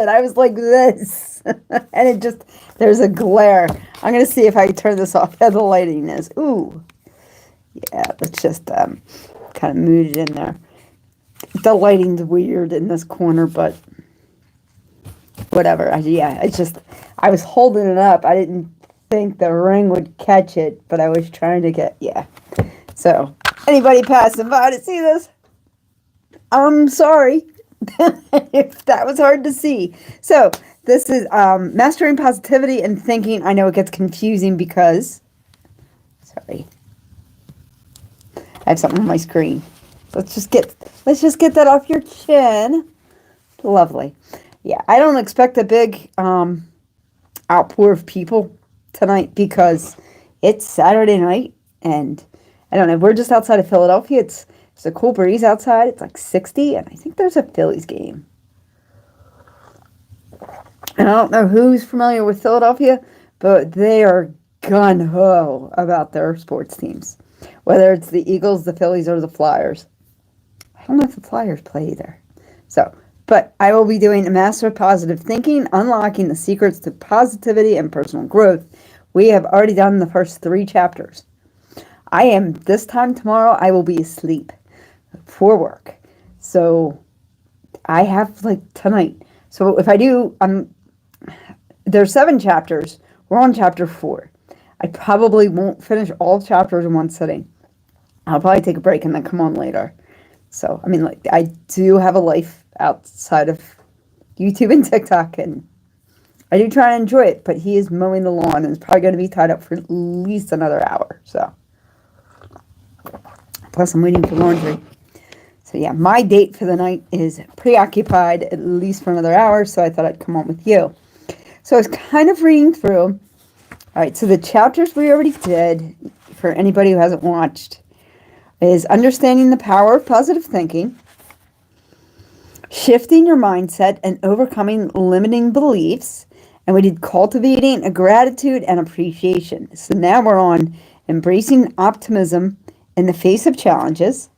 And I was like this. And it just, there's a glare. I'm going to see if I can turn this off how the lighting is. Ooh. Yeah, let's just kind of move it in there. The lighting's weird in this corner, but whatever. Yeah, it's just, I was holding it up. I didn't think the ring would catch it, but I was trying to get, yeah. So, anybody passing by to see this? I'm sorry if that was hard to see. So, this is Mastering Positivity and Thinking. I know it gets confusing because, sorry, I have something on my screen. Let's just get that off your chin. Lovely. Yeah, I don't expect a big outpour of people tonight because it's Saturday night and I don't know, we're just outside of Philadelphia. It's a cool breeze outside. It's like 60 and I think there's a Phillies game. And I don't know who's familiar with Philadelphia, but they are gun-ho about their sports teams. Whether it's the Eagles, the Phillies, or the Flyers. I don't know if the Flyers play either. So, but I will be doing a Master of Positive Thinking, Unlocking the Secrets to Positivity and Personal Growth. We have already done the first 3 chapters. This time tomorrow, I will be asleep for work. So, I have like tonight. So, if I do, there's 7 chapters. We're on chapter 4. I probably won't finish all chapters in one sitting. I'll probably take a break and then come on later. So, I mean, like, I do have a life outside of YouTube and TikTok, and I do try and enjoy it, but he is mowing the lawn and is probably going to be tied up for at least another hour. So, plus I'm waiting for laundry. So, yeah, my date for the night is preoccupied at least for another hour, so I thought I'd come on with you. So, I was kind of reading through. All right, so the chapters we already did, for anybody who hasn't watched, is Understanding the Power of Positive Thinking, Shifting Your Mindset and Overcoming Limiting Beliefs, and we did Cultivating a Gratitude and Appreciation. So now we're on Embracing Optimism in the Face of Challenges,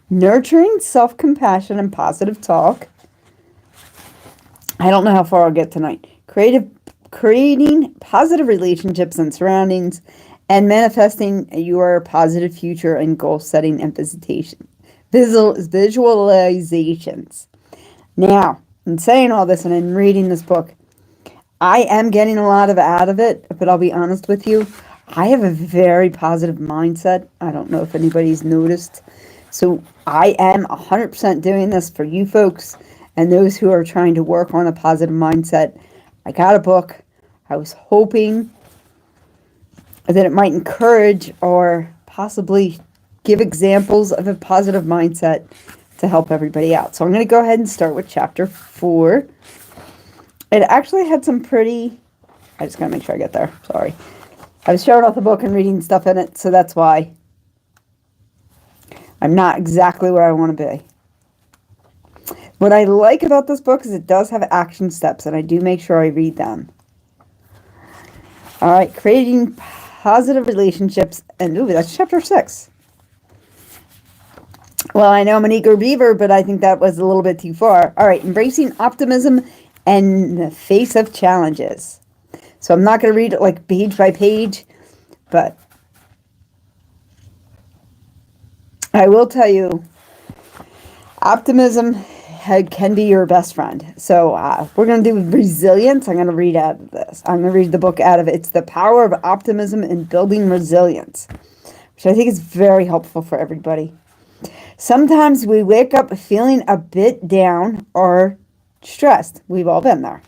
Nurturing Self-Compassion and Positive Talk. I don't know how far I'll get tonight. Creating positive relationships and surroundings, and manifesting your positive future and goal setting and visualizations. Now, in saying all this and in reading this book, I am getting a lot out of it, but I'll be honest with you, I have a very positive mindset. I don't know if anybody's noticed. So I am 100% doing this for you folks and those who are trying to work on a positive mindset. I got a book. I was hoping that it might encourage or possibly give examples of a positive mindset to help everybody out. So I'm going to go ahead and start with chapter 4. It actually had some pretty... I just got to make sure I get there. Sorry. I was showing off the book and reading stuff in it, so that's why I'm not exactly where I want to be. What I like about this book is it does have action steps, and I do make sure I read them. All right, creating positive relationships, and ooh, that's chapter 6. Well, I know I'm an eager beaver, but I think that was a little bit too far. All right, embracing optimism in the face of challenges. So I'm not going to read it like page by page, but I will tell you, optimism can be your best friend. So we're going to do resilience. I'm going to read out of this. I'm going to read the book out of it. It's The Power of Optimism in Building Resilience, which I think is very helpful for everybody. Sometimes we wake up feeling a bit down or stressed. We've all been there.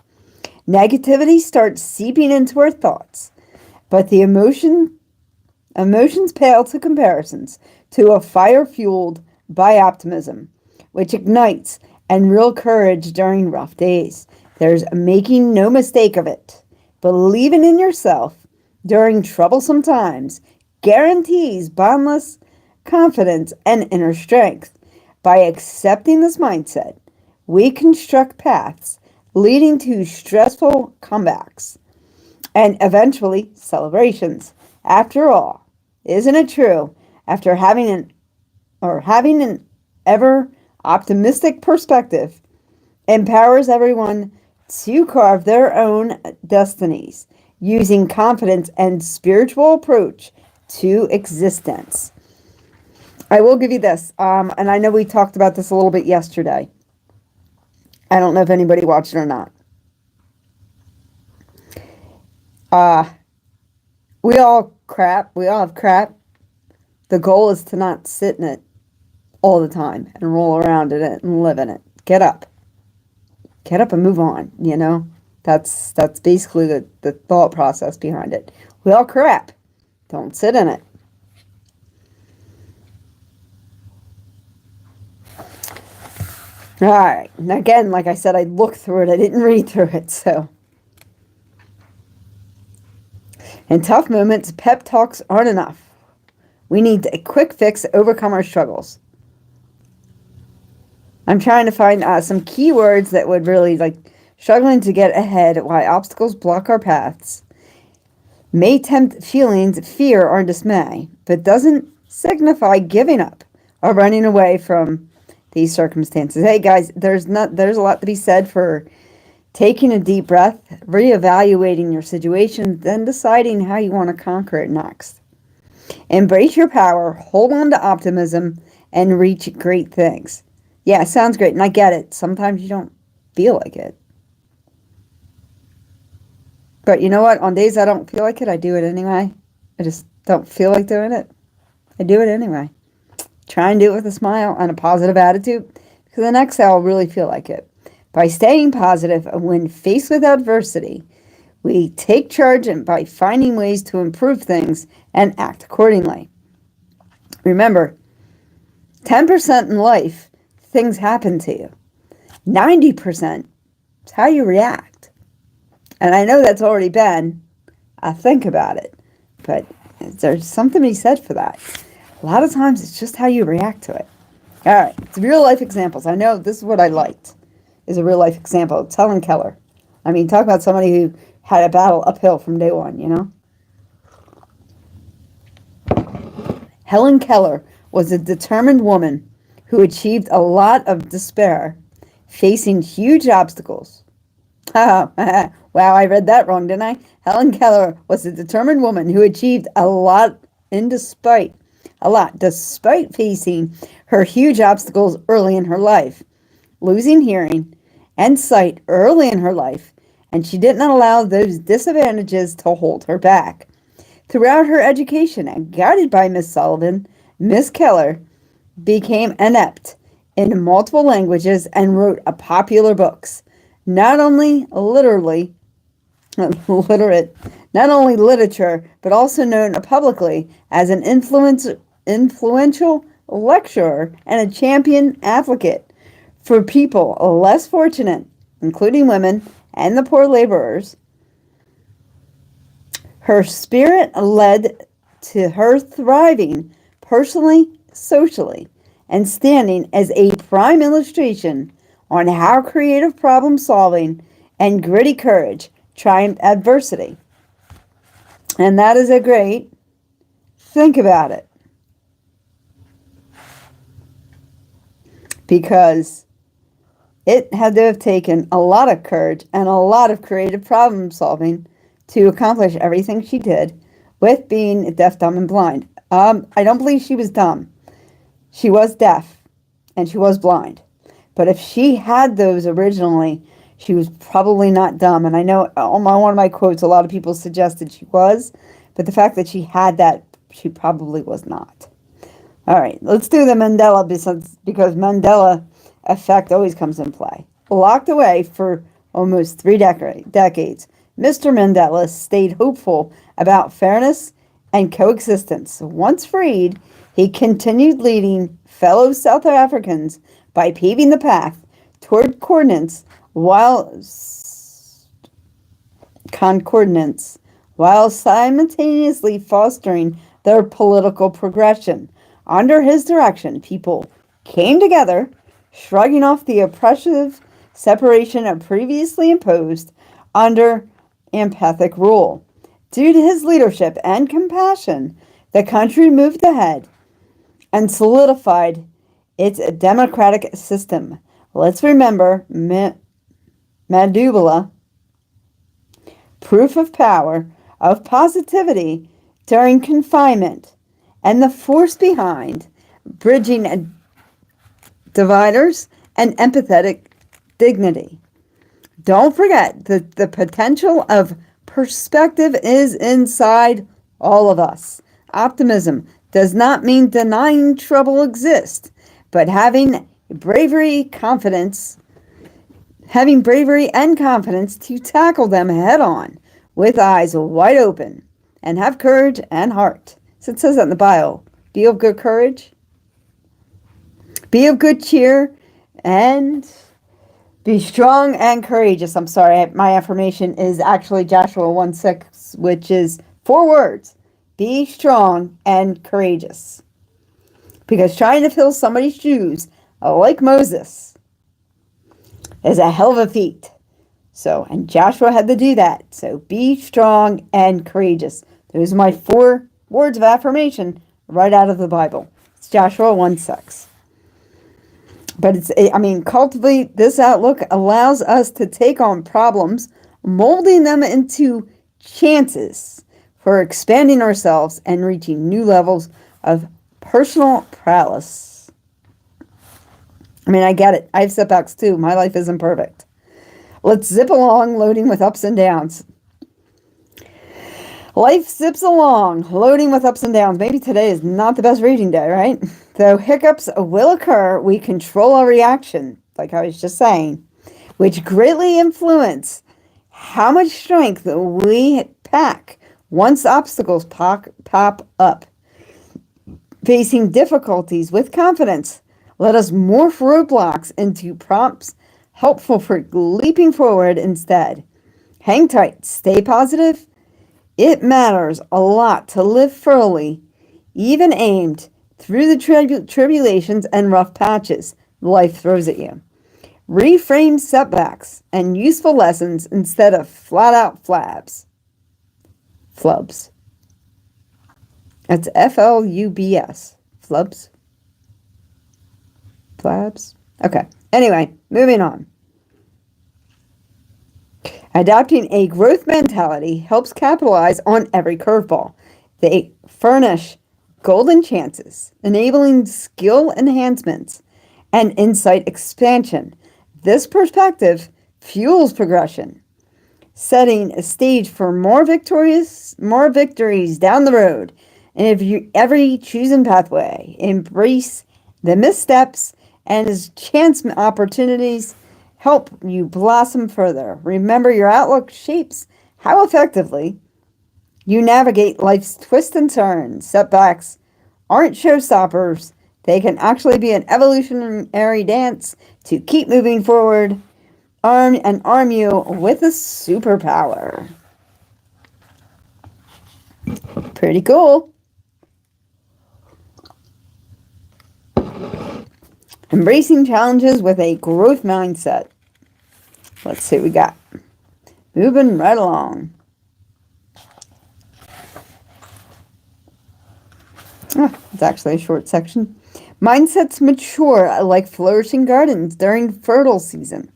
Negativity starts seeping into our thoughts, but the emotions pale to comparisons to a fire fueled by optimism, which ignites and real courage during rough days. There's making no mistake of it. Believing in yourself during troublesome times guarantees boundless confidence and inner strength. By accepting this mindset, we construct paths leading to stressful comebacks and eventually celebrations. After all, isn't it true? After having an ever optimistic perspective empowers everyone to carve their own destinies using confidence and spiritual approach to existence. I will give you this, and I know we talked about this a little bit yesterday. I don't know if anybody watched it or not. We all have crap. The goal is to not sit in it all the time and roll around in it and live in it. Get up and move on, you know? That's basically the thought process behind it. We all crap. Don't sit in it. All right. And again, like I said, I looked through it. I didn't read through it, so. In tough moments, pep talks aren't enough. We need a quick fix to overcome our struggles. I'm trying to find some keywords that would really, struggling to get ahead, why obstacles block our paths. May tempt feelings, fear, or dismay, but doesn't signify giving up or running away from these circumstances. Hey guys, there's a lot to be said for taking a deep breath, reevaluating your situation, then deciding how you want to conquer it next. Embrace your power, hold on to optimism, and reach great things. Yeah, it sounds great, and I get it. Sometimes you don't feel like it. But you know what? On days I don't feel like it, I do it anyway. I just don't feel like doing it. I do it anyway. Try and do it with a smile and a positive attitude, because the next day I'll really feel like it. By staying positive when faced with adversity, we take charge and by finding ways to improve things and act accordingly. Remember, 10% in life, things happen to you. 90% is how you react. And I know that's already been a think about it, but there's something to be said for that. A lot of times it's just how you react to it. All right, it's real life examples. I know this is what I liked, is a real life example. It's Helen Keller. I mean, talk about somebody who had a battle uphill from day one, you know? Helen Keller was a determined woman who achieved a lot of despair, facing huge obstacles. Oh, wow, I read that wrong, didn't I? Helen Keller was a determined woman who achieved a lot despite facing her huge obstacles early in her life, losing hearing and sight early in her life, and she didn't allow those disadvantages to hold her back. Throughout her education and guided by Miss Sullivan, Miss Keller became adept in multiple languages and wrote popular books, not only literature, but also known publicly as an influential lecturer and a champion advocate for people less fortunate, including women and the poor laborers. Her spirit led to her thriving personally, socially, and standing as a prime illustration on how creative problem solving and gritty courage triumph adversity. And that is a great think about it. Because it had to have taken a lot of courage and a lot of creative problem solving to accomplish everything she did with being deaf, dumb, and blind. I don't believe she was dumb. She was deaf and she was blind. But if she had those originally, she was probably not dumb. And I know on one of my quotes, a lot of people suggested she was, but the fact that she had that, she probably was not. All right, let's do the Mandela, because Mandela effect always comes in play. Locked away for almost 3 decades, Mr. Mandela stayed hopeful about fairness and coexistence. Once freed, he continued leading fellow South Africans by paving the path toward concordance while simultaneously fostering their political progression. Under his direction, people came together, shrugging off the oppressive separation previously imposed under empathic rule. Due to his leadership and compassion, the country moved ahead and solidified its democratic system. Let's remember, Madubala, proof of power, of positivity during confinement, and the force behind bridging dividers and empathetic dignity. Don't forget that the potential of perspective is inside all of us. Optimism does not mean denying trouble exists, but having bravery and confidence to tackle them head on with eyes wide open and have courage and heart. So it says that in the bio. Be of good courage, be of good cheer, and be strong and courageous. I'm sorry, my affirmation is actually Joshua 1:6, which is 4 words. Be strong and courageous. Because trying to fill somebody's shoes, like Moses, is a hell of a feat. So, and Joshua had to do that. So be strong and courageous. Those are my 4 words of affirmation right out of the Bible. It's Joshua 1:6. But cultivate this outlook allows us to take on problems, molding them into chances for expanding ourselves and reaching new levels of personal prowess. I get it. I have setbacks too. My life isn't perfect. Let's zip along, loading with ups and downs. Life zips along, loading with ups and downs. Maybe today is not the best reading day, right? Though hiccups will occur, we control our reaction, like I was just saying, which greatly influence how much strength we pack once obstacles pop up. Facing difficulties with confidence, let us morph roadblocks into prompts helpful for leaping forward instead. Hang tight, stay positive. It matters a lot to live fully, even aimed through the tribulations and rough patches life throws at you. Reframe setbacks and useful lessons instead of flat-out flubs. That's F-L-U-B-S. Flubs? Flabs? Okay. Anyway, moving on. Adopting a growth mentality helps capitalize on every curveball. They furnish golden chances, enabling skill enhancements and insight expansion. This perspective fuels progression, setting a stage for more victories down the road. And if every chosen pathway, embrace the missteps and as chance opportunities help you blossom further. Remember, your outlook shapes how effectively you navigate life's twists and turns. Setbacks aren't showstoppers. They can actually be an evolutionary dance to keep moving forward, arm you with a superpower. Pretty cool. Embracing challenges with a growth mindset. Let's see what we got. Moving right along. It's actually a short section. Mindsets mature like flourishing gardens during fertile season,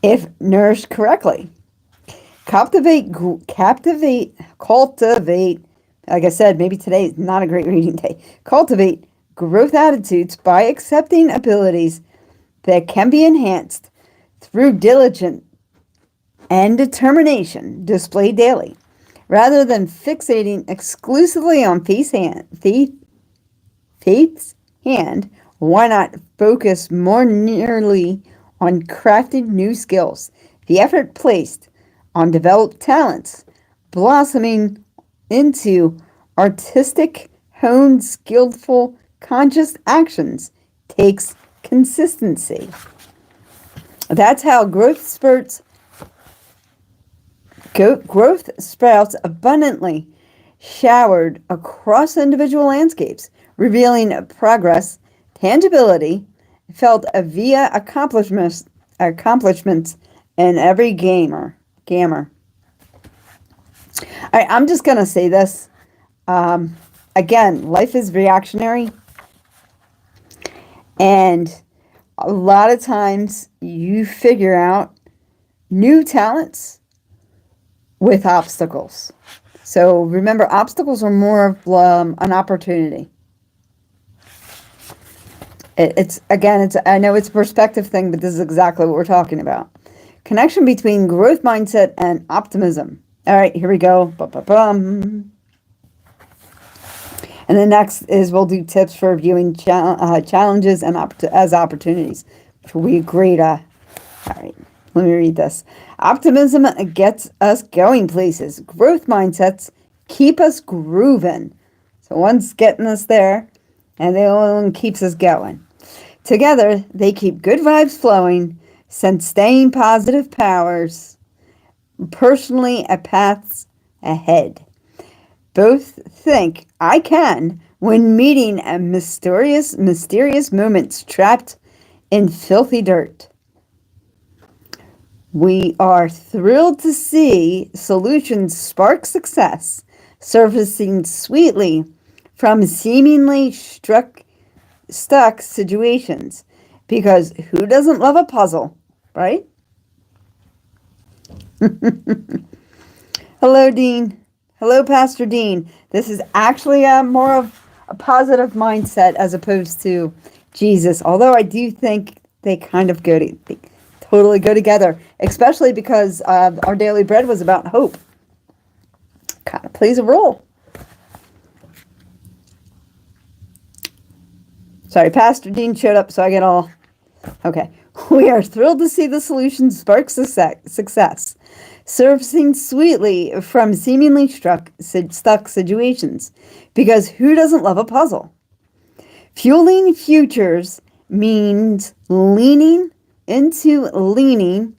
if nourished correctly. Cultivate. Like I said, maybe today is not a great reading day. Cultivate growth attitudes by accepting abilities that can be enhanced through diligence and determination displayed daily, rather than fixating exclusively on fate's hand. Why not focus more nearly on crafting new skills? The effort placed on developed talents, blossoming into artistic, honed, skillful, conscious actions takes consistency. That's how growth sprouts abundantly showered across individual landscapes, revealing progress, tangibility, felt via accomplishments in every gamer. I'm just going to say this. Again, life is reactionary. And A lot of times you figure out new talents with obstacles. So remember, obstacles are more of an opportunity. I know it's a perspective thing, but this is exactly what we're talking about. Connection between growth mindset and optimism. All right, here we go. Ba-ba-bum. And then next is we'll do tips for viewing challenges and as opportunities, which will be a great. All right, let me read this. Optimism gets us going places. Growth mindsets keep us grooving. So one's getting us there, and the other one keeps us going. Together, they keep good vibes flowing, sustaining positive powers, personally a paths ahead. Both think I can when meeting a mysterious moments trapped in filthy dirt. We are thrilled to see solutions spark success, surfacing sweetly from seemingly stuck situations. Because who doesn't love a puzzle, right? Hello, Dean. Hello, Pastor Dean. This is actually more of a positive mindset as opposed to Jesus. Although I do think they kind of totally go together, especially because our daily bread was about hope. Kind of plays a role. Sorry, Pastor Dean showed up, so I get all... Okay. We are thrilled to see the solution spark success, surfacing sweetly from seemingly stuck situations, because who doesn't love a puzzle? Fueling futures means leaning into learning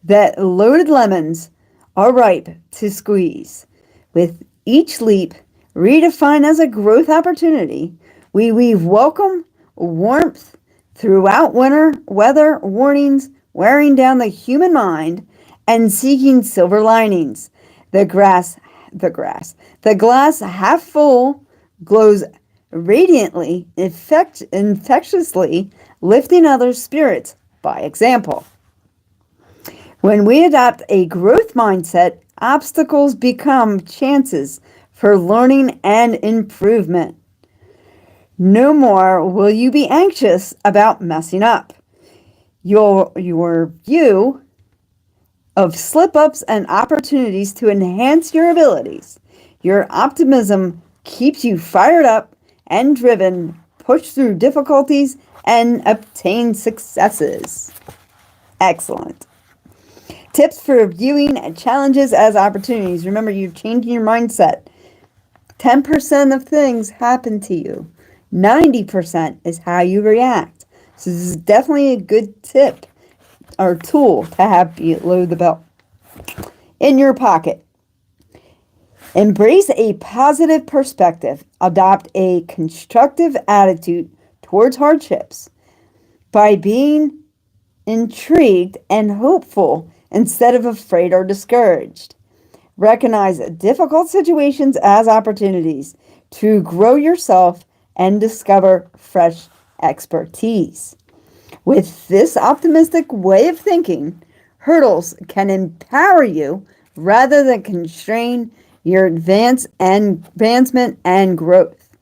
that loaded lemons are ripe to squeeze. With each leap redefined as a growth opportunity, we weave welcome warmth throughout winter weather warnings, wearing down the human mind and seeking silver linings. The glass half full glows radiantly, infectiously, lifting others' spirits by example. When we adopt a growth mindset, obstacles become chances for learning and improvement. No more will you be anxious about messing up. Your view of slip-ups and opportunities to enhance your abilities. Your optimism keeps you fired up and driven, push through difficulties, and obtain successes. Excellent. Tips for viewing challenges as opportunities. Remember, you're changing your mindset. 10% of things happen to you. 90% is how you react. So this is definitely a good tip or tool to have below the belt. In your pocket. Embrace a positive perspective. Adopt a constructive attitude towards hardships by being intrigued and hopeful instead of afraid or discouraged. Recognize difficult situations as opportunities to grow yourself and discover fresh expertise. With this optimistic way of thinking, hurdles can empower you rather than constrain your advancement and growth.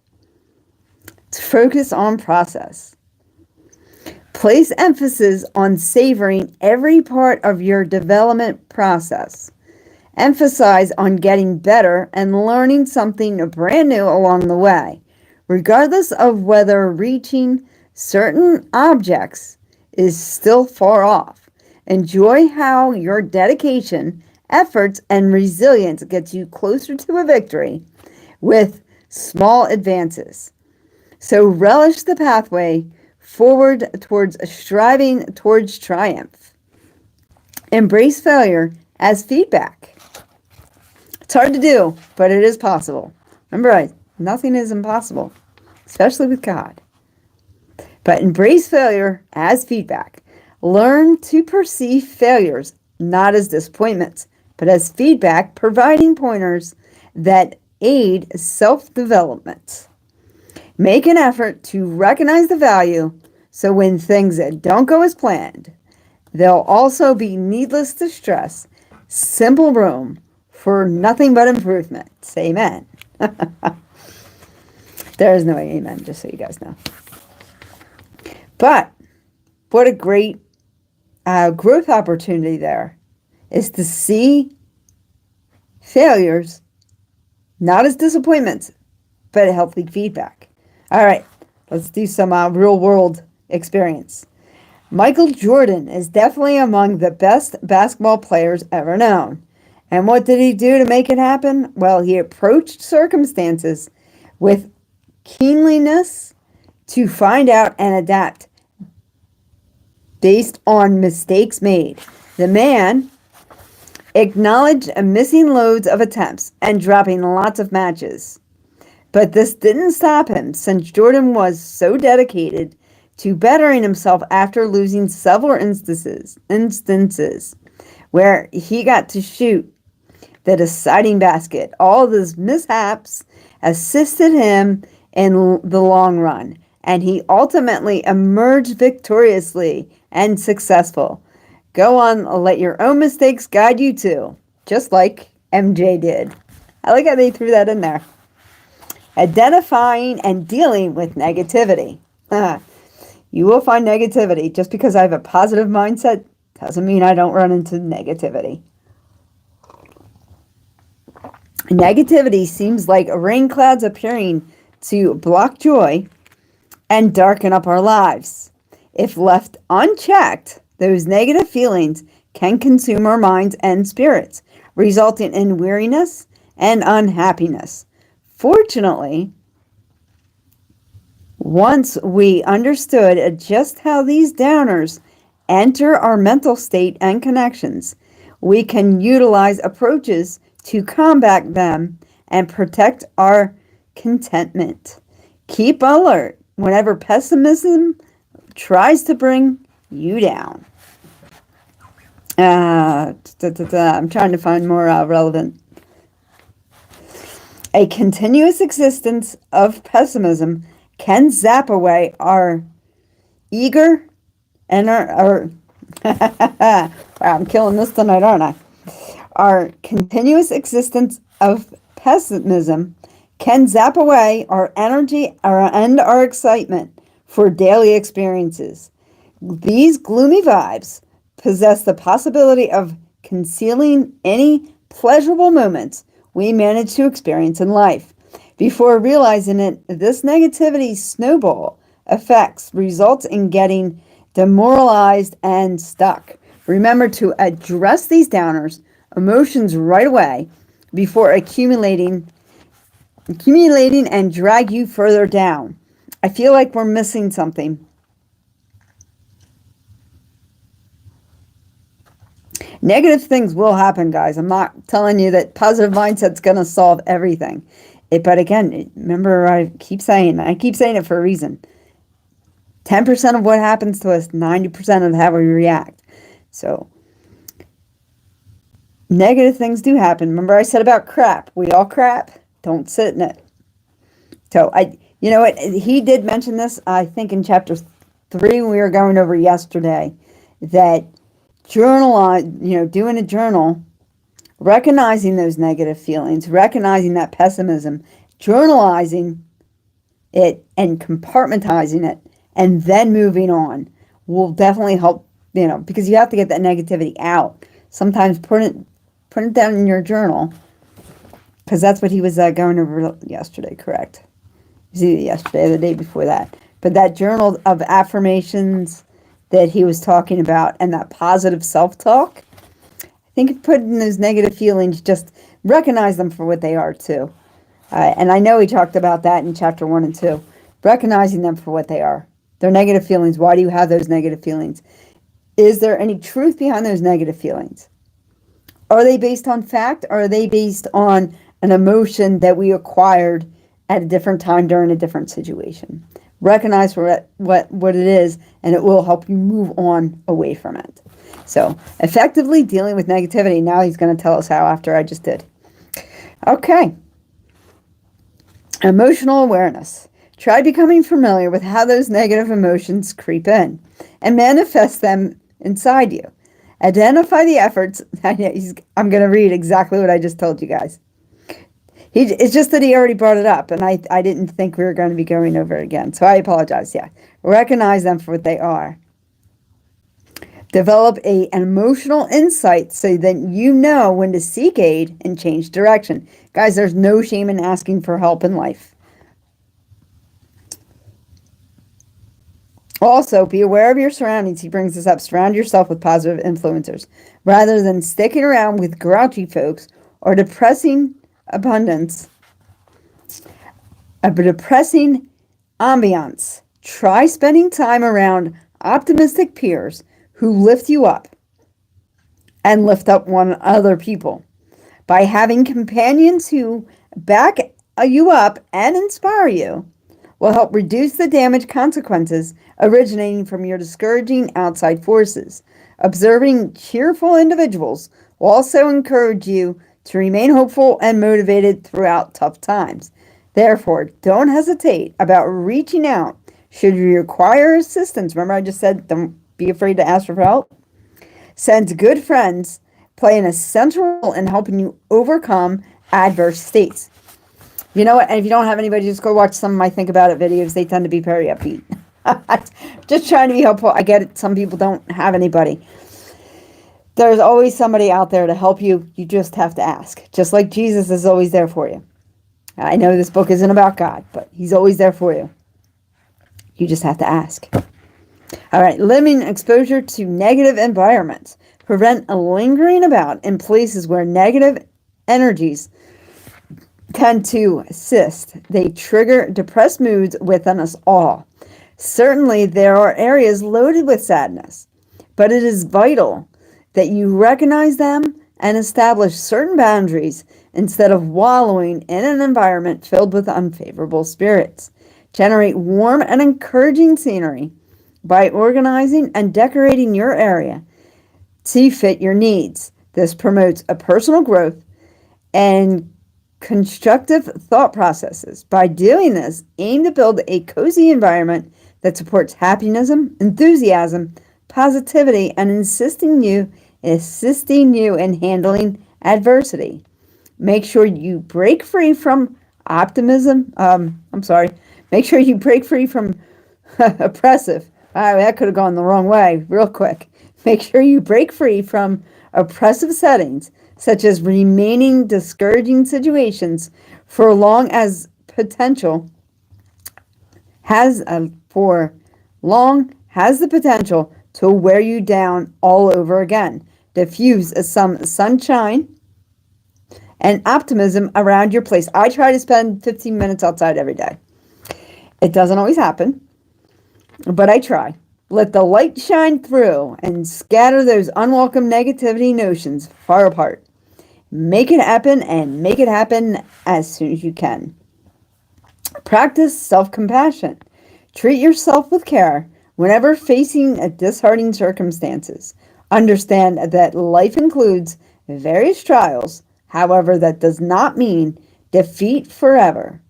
Focus on process. Place emphasis on savoring every part of your development process. Emphasize on getting better and learning something brand new along the way, regardless of whether reaching certain objects is still far off. Enjoy how your dedication, efforts, and resilience gets you closer to a victory with small advances. So relish the pathway forward towards striving towards triumph. Embrace failure as feedback. It's hard to do, but it is possible. Remember, nothing is impossible, especially with God. But embrace failure as feedback. Learn to perceive failures not as disappointments, but as feedback, providing pointers that aid self-development. Make an effort to recognize the value so when things don't go as planned, there'll also be, needless to stress, simple room for nothing but improvement. Say amen. There is no amen, just so you guys know. But what a great growth opportunity there is to see failures not as disappointments, but healthy feedback. All right, let's do some real world experience. Michael Jordan is definitely among the best basketball players ever known. And what did he do to make it happen? Well, he approached circumstances with keenness to find out and adapt based on mistakes made. The man acknowledged missing loads of attempts and dropping lots of matches. But this didn't stop him, since Jordan was so dedicated to bettering himself after losing several instances where he got to shoot the deciding basket. All of his mishaps assisted him in the long run, and he ultimately emerged victoriously and successful. Go on, let your own mistakes guide you too, just like MJ did. I like how they threw that in there. Identifying and dealing with negativity. You will find negativity. Just because I have a positive mindset doesn't mean I don't run into negativity. Negativity seems like rain clouds appearing to block joy and darken up our lives. If left unchecked, those negative feelings can consume our minds and spirits, resulting in weariness and unhappiness. Fortunately, once we understood just how these downers enter our mental state and connections, we can utilize approaches to combat them and protect our contentment. Keep alert whenever pessimism tries to bring you down. I'm trying to find more relevant. A continuous existence of pessimism can zap away our eager and our wow, I'm killing this tonight, aren't I? Our continuous existence of pessimism can zap away our energy and our excitement for daily experiences. These gloomy vibes possess the possibility of concealing any pleasurable moments we manage to experience in life. Before realizing it, this negativity snowball effects results in getting demoralized and stuck. Remember to address these downers, emotions right away before accumulating and drag you further down. I feel like we're missing something. Negative things will happen, guys. I'm not telling you that positive mindset's going to solve everything. But again, remember, I keep saying it for a reason. 10% of what happens to us, 90% of how we react. So, negative things do happen. Remember I said about crap. We all crap. Don't sit in it. So, you know what? He did mention this, I think, in chapter 3 we were going over yesterday, that doing a journal, recognizing those negative feelings, recognizing that pessimism, journalizing it and compartmentalizing it, and then moving on will definitely help, because you have to get that negativity out. Sometimes put it down in your journal, because that's what he was going over yesterday, correct? It was either yesterday or the day before that. But that journal of affirmations that he was talking about and that positive self-talk, I think putting those negative feelings, just recognize them for what they are too. And I know he talked about that in chapter 1 and 2. Recognizing them for what they are. They're negative feelings. Why do you have those negative feelings? Is there any truth behind those negative feelings? Are they based on fact? Or are they based on an emotion that we acquired at a different time during a different situation? Recognize what it is, and it will help you move on away from it. So, effectively dealing with negativity. Now he's going to tell us how after I just did. Okay. Emotional awareness. Try becoming familiar with how those negative emotions creep in and manifest them inside you. Identify the efforts. I'm going to read exactly what I just told you guys. It's just that he already brought it up, and I didn't think we were going to be going over it again, so I apologize. Yeah, recognize them for what they are. Develop an emotional insight so that you know when to seek aid and change direction. Guys, there's no shame in asking for help in life. Also, be aware of your surroundings. He brings this up. Surround yourself with positive influencers rather than sticking around with grouchy folks or depressing abundance, a depressing ambiance. Try spending time around optimistic peers who lift you up and lift up one other people. By having companions who back you up and inspire you will help reduce the damage consequences originating from your discouraging outside forces. Observing cheerful individuals will also encourage you to remain hopeful and motivated throughout tough times. Therefore, don't hesitate about reaching out should you require assistance. Remember, I just said don't be afraid to ask for help. Since good friends play an essential role in helping you overcome adverse states. You know what? And if you don't have anybody, just go watch some of my Think About It videos. They tend to be very upbeat. Just trying to be helpful. I get it. Some people don't have anybody. There's always somebody out there to help you. You just have to ask. Just like Jesus is always there for you. I know this book isn't about God, but he's always there for you. You just have to ask. All right. Limiting exposure to negative environments. Prevent lingering about in places where negative energies tend to assist. They trigger depressed moods within us all. Certainly, there are areas loaded with sadness, but it is vital that you recognize them and establish certain boundaries instead of wallowing in an environment filled with unfavorable spirits. Generate warm and encouraging scenery by organizing and decorating your area to fit your needs. This promotes a personal growth and constructive thought processes. By doing this, aim to build a cozy environment that supports happiness, enthusiasm, positivity, and assisting you in handling adversity. Make sure you break free from Make sure you break free from oppressive. That could have gone the wrong way real quick. Make sure you break free from oppressive settings, such as remaining discouraging situations for long as potential has the potential to wear you down all over again. Diffuse some sunshine and optimism around your place. I try to spend 15 minutes outside every day. It doesn't always happen, but I try. Let the light shine through and scatter those unwelcome negativity notions far apart. Make it happen, and make it happen as soon as you can. Practice self-compassion. Treat yourself with care whenever facing disheartening circumstances. Understand that life includes various trials. However, that does not mean defeat forever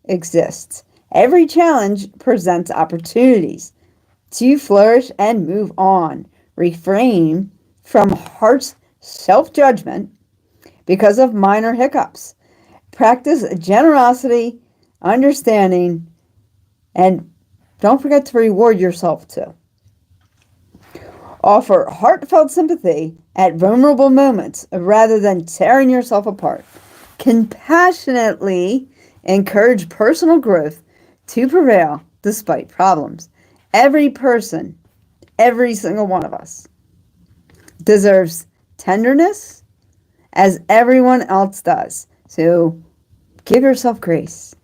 exists. Every challenge presents opportunities to flourish and move on. Refrain from harsh self-judgment because of minor hiccups. Practice generosity, understanding, and don't forget to reward yourself too. Offer heartfelt sympathy at vulnerable moments rather than tearing yourself apart. Compassionately encourage personal growth to prevail despite problems. Every person, every single one of us, deserves tenderness as everyone else does. So give yourself grace.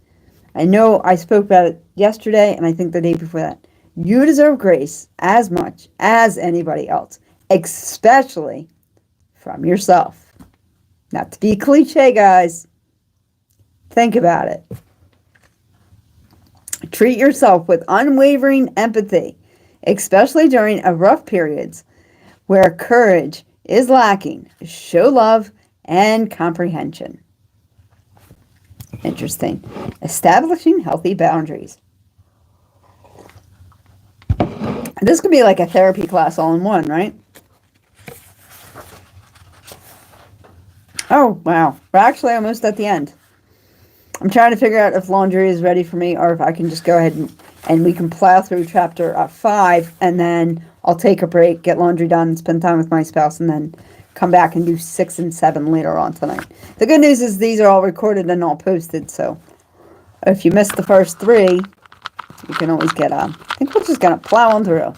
I know I spoke about it yesterday, and I think the day before that. You deserve grace as much as anybody else, especially from yourself. Not to be cliche, guys. Think about it. Treat yourself with unwavering empathy, especially during rough periods where courage is lacking. Show love and comprehension. Interesting. Establishing healthy boundaries. This could be like a therapy class all in one, right? Oh, wow. We're actually almost at the end. I'm trying to figure out if laundry is ready for me or if I can just go ahead and we can plow through chapter 5 and then I'll take a break, get laundry done, and spend time with my spouse, and then come back and do 6 and 7 later on tonight. The good news is these are all recorded and all posted, so if you missed the first 3, you can always get on. I think we're just going to plow on through.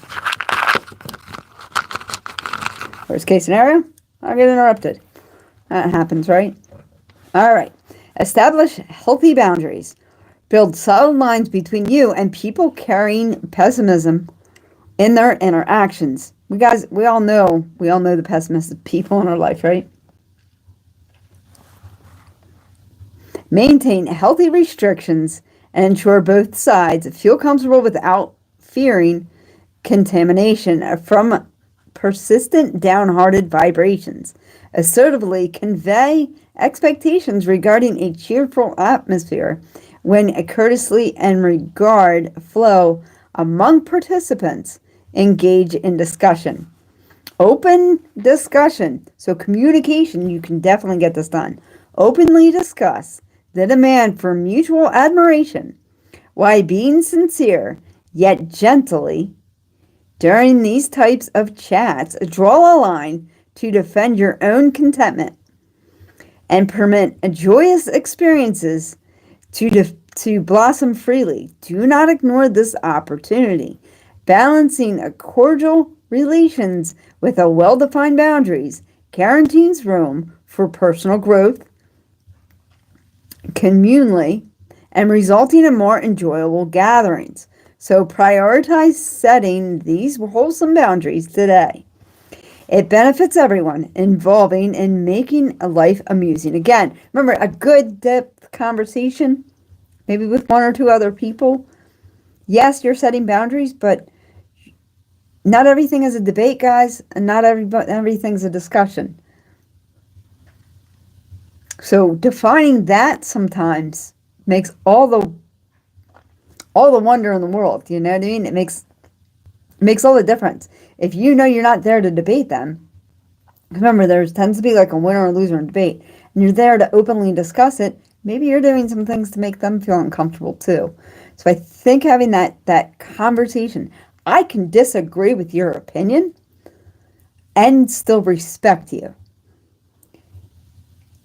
Worst case scenario, I'll get interrupted. That happens, right? All right. Establish healthy boundaries. Build solid lines between you and people carrying pessimism in their interactions. We all know the pessimistic people in our life, right? Maintain healthy restrictions and ensure both sides feel comfortable without fearing contamination from persistent downhearted vibrations. Assertively convey expectations regarding a cheerful atmosphere when courtesy and regard flow among participants. Engage in discussion. Open discussion. So communication, you can definitely get this done. Openly discuss the demand for mutual admiration while being sincere, yet gently. During these types of chats, draw a line to defend your own contentment and permit joyous experiences to blossom freely. Do not ignore this opportunity. Balancing a cordial relations with a well-defined boundaries guarantees room for personal growth, communally, and resulting in more enjoyable gatherings. So prioritize setting these wholesome boundaries today. It benefits everyone, involving in making a life amusing. Again, remember, a good depth conversation, maybe with 1 or 2 other people. Yes, you're setting boundaries, but not everything is a debate, guys, and not everything's a discussion. So defining that sometimes makes all the wonder in the world. You know what I mean? It makes all the difference. If you know you're not there to debate them, remember there tends to be like a winner or loser in debate, and you're there to openly discuss it, maybe you're doing some things to make them feel uncomfortable too. So I think having that conversation, I can disagree with your opinion and still respect you.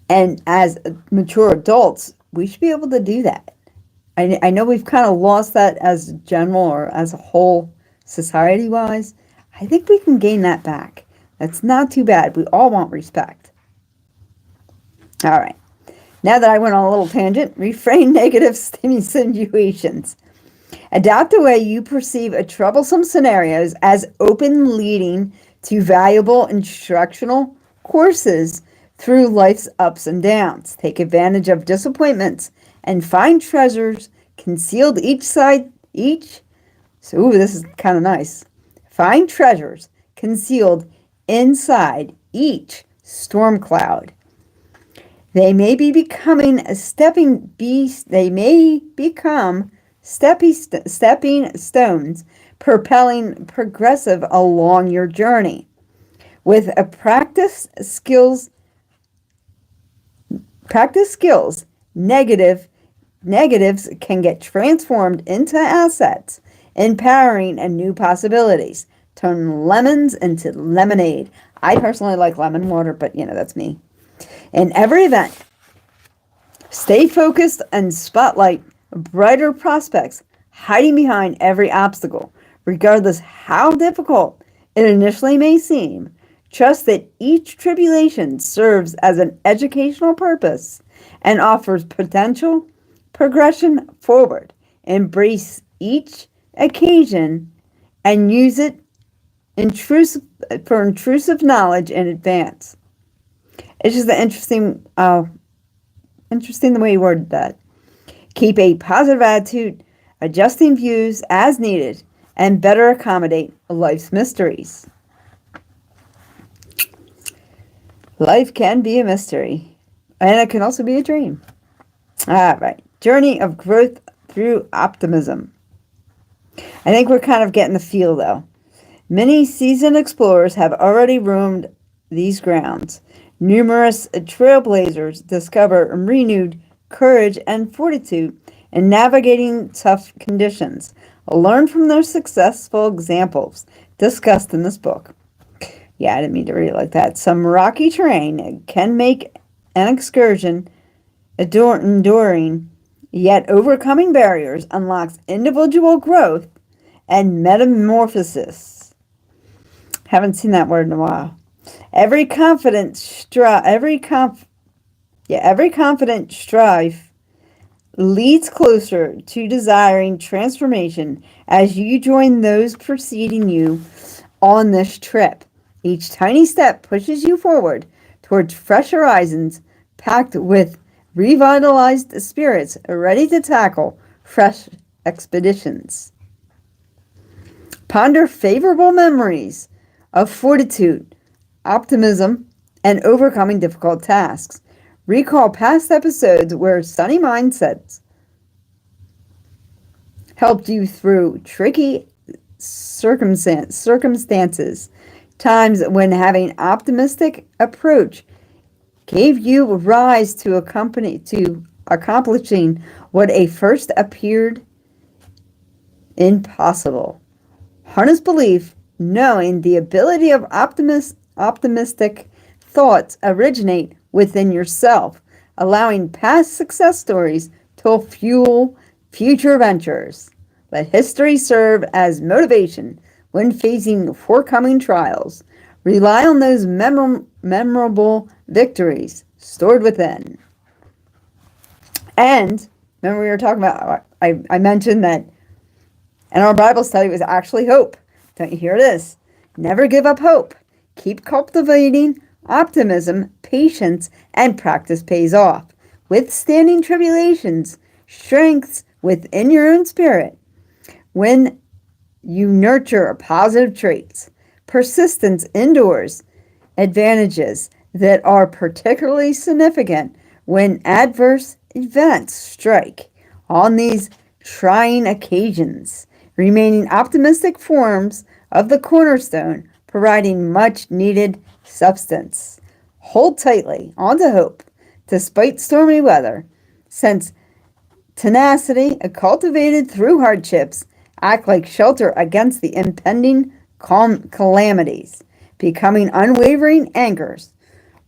And as mature adults, we should be able to do that. I know we've kind of lost that as general or as a whole society-wise. I think we can gain that back. That's not too bad. We all want respect. All right. Now that I went on a little tangent, reframe negative insinuations. Adapt the way you perceive a troublesome scenarios as open, leading to valuable instructional courses through life's ups and downs. Take advantage of disappointments and find treasures concealed So this is kind of nice. Find treasures concealed inside each storm cloud. They may become stepping stones, propelling progressive along your journey. With a practice skills, negatives can get transformed into assets, empowering new possibilities. Turn lemons into lemonade. I personally like lemon water, but that's me. In every event, stay focused and spotlight brighter prospects hiding behind every obstacle. Regardless how difficult it initially may seem, trust that each tribulation serves as an educational purpose and offers potential progression forward. Embrace each occasion and use it for intrusive knowledge in advance. It's just interesting the way you worded that. Keep a positive attitude, adjusting views as needed, and better accommodate life's mysteries. Life can be a mystery, and it can also be a dream. All right. Journey of growth through optimism. I think we're kind of getting the feel, though. Many seasoned explorers have already roamed these grounds. Numerous trailblazers discover renewed courage and fortitude in navigating tough conditions. Learn from their successful examples discussed in this book. Yeah, I didn't mean to read it like that. Some rocky terrain can make an excursion enduring, yet overcoming barriers unlocks individual growth and metamorphosis. Haven't seen that word in a while. Every confident strive leads closer to desiring transformation as you join those preceding you on this trip. Each tiny step pushes you forward towards fresh horizons, packed with revitalized spirits ready to tackle fresh expeditions. Ponder favorable memories of fortitude, optimism, and overcoming difficult tasks. Recall past episodes where sunny mindsets helped you through tricky circumstances, times when having an optimistic approach gave you rise to accomplishing what at first appeared impossible. Harness belief, knowing the ability of optimistic thoughts originate within yourself, allowing past success stories to fuel future ventures. Let history serve as motivation when facing forthcoming trials. Rely on those memorable victories stored within. And remember, we were talking about, I mentioned that in our Bible study was actually hope. Don't you hear this? Never give up hope. Keep cultivating optimism, patience, and practice pays off. Withstanding tribulations, strengths within your own spirit. When you nurture positive traits, persistence endures advantages that are particularly significant when adverse events strike on these trying occasions. Remaining optimistic forms of the cornerstone, providing much needed substance. Hold tightly onto hope despite stormy weather, since tenacity, cultivated through hardships, act like shelter against the impending calamities, becoming unwavering anchors,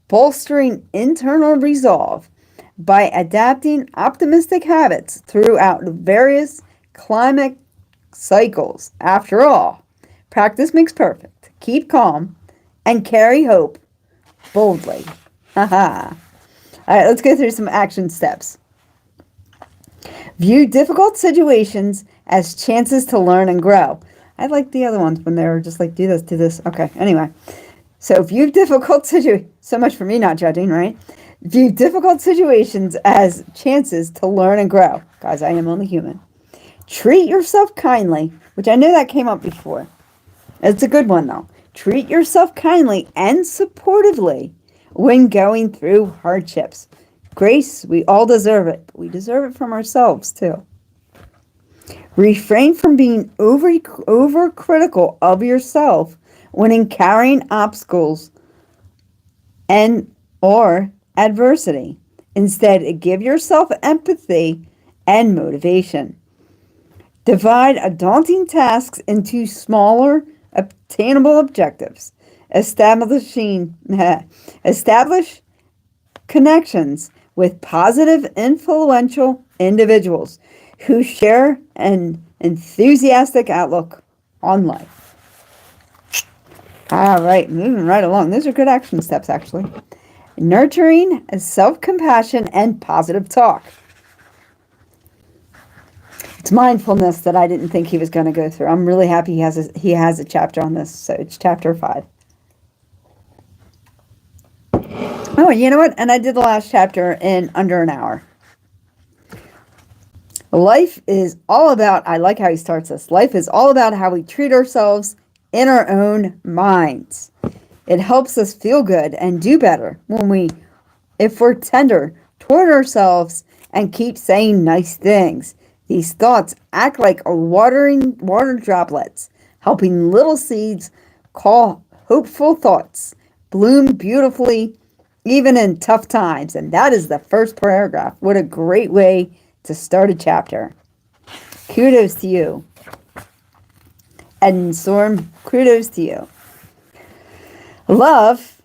bolstering internal resolve by adapting optimistic habits throughout various climate cycles. After all, practice makes perfect. Keep calm and carry hope boldly. Haha. All right, let's go through some action steps. View difficult situations as chances to learn and grow. I like the other ones when they were just like, do this, do this. Okay, anyway. So view difficult situations, so much for me not judging, right? View difficult situations as chances to learn and grow. Guys, I am only human. Treat yourself kindly, which I know that came up before. It's a good one, though. Treat yourself kindly and supportively when going through hardships. Grace, we all deserve it, but we deserve it from ourselves, too. Refrain from being overcritical of yourself when encountering obstacles and or adversity. Instead, give yourself empathy and motivation. Divide daunting tasks into smaller, obtainable objectives. Establish connections with positive, influential individuals who share an enthusiastic outlook on life. All right, moving right along. Those are good action steps, actually. Nurturing self-compassion and positive talk. It's mindfulness that I didn't think he was going to go through. I'm really happy he has a chapter on this. So it's chapter 5. Oh, you know what? And I did the last chapter in under an hour. Life is all about, I like how he starts this. Life is all about how we treat ourselves in our own minds. It helps us feel good and do better if we're tender toward ourselves and keep saying nice things. These thoughts act like water droplets, helping little seeds call hopeful thoughts bloom beautifully even in tough times. And that is the first paragraph. What a great way to start a chapter. Kudos to you. Ed Storm, kudos to you. Love,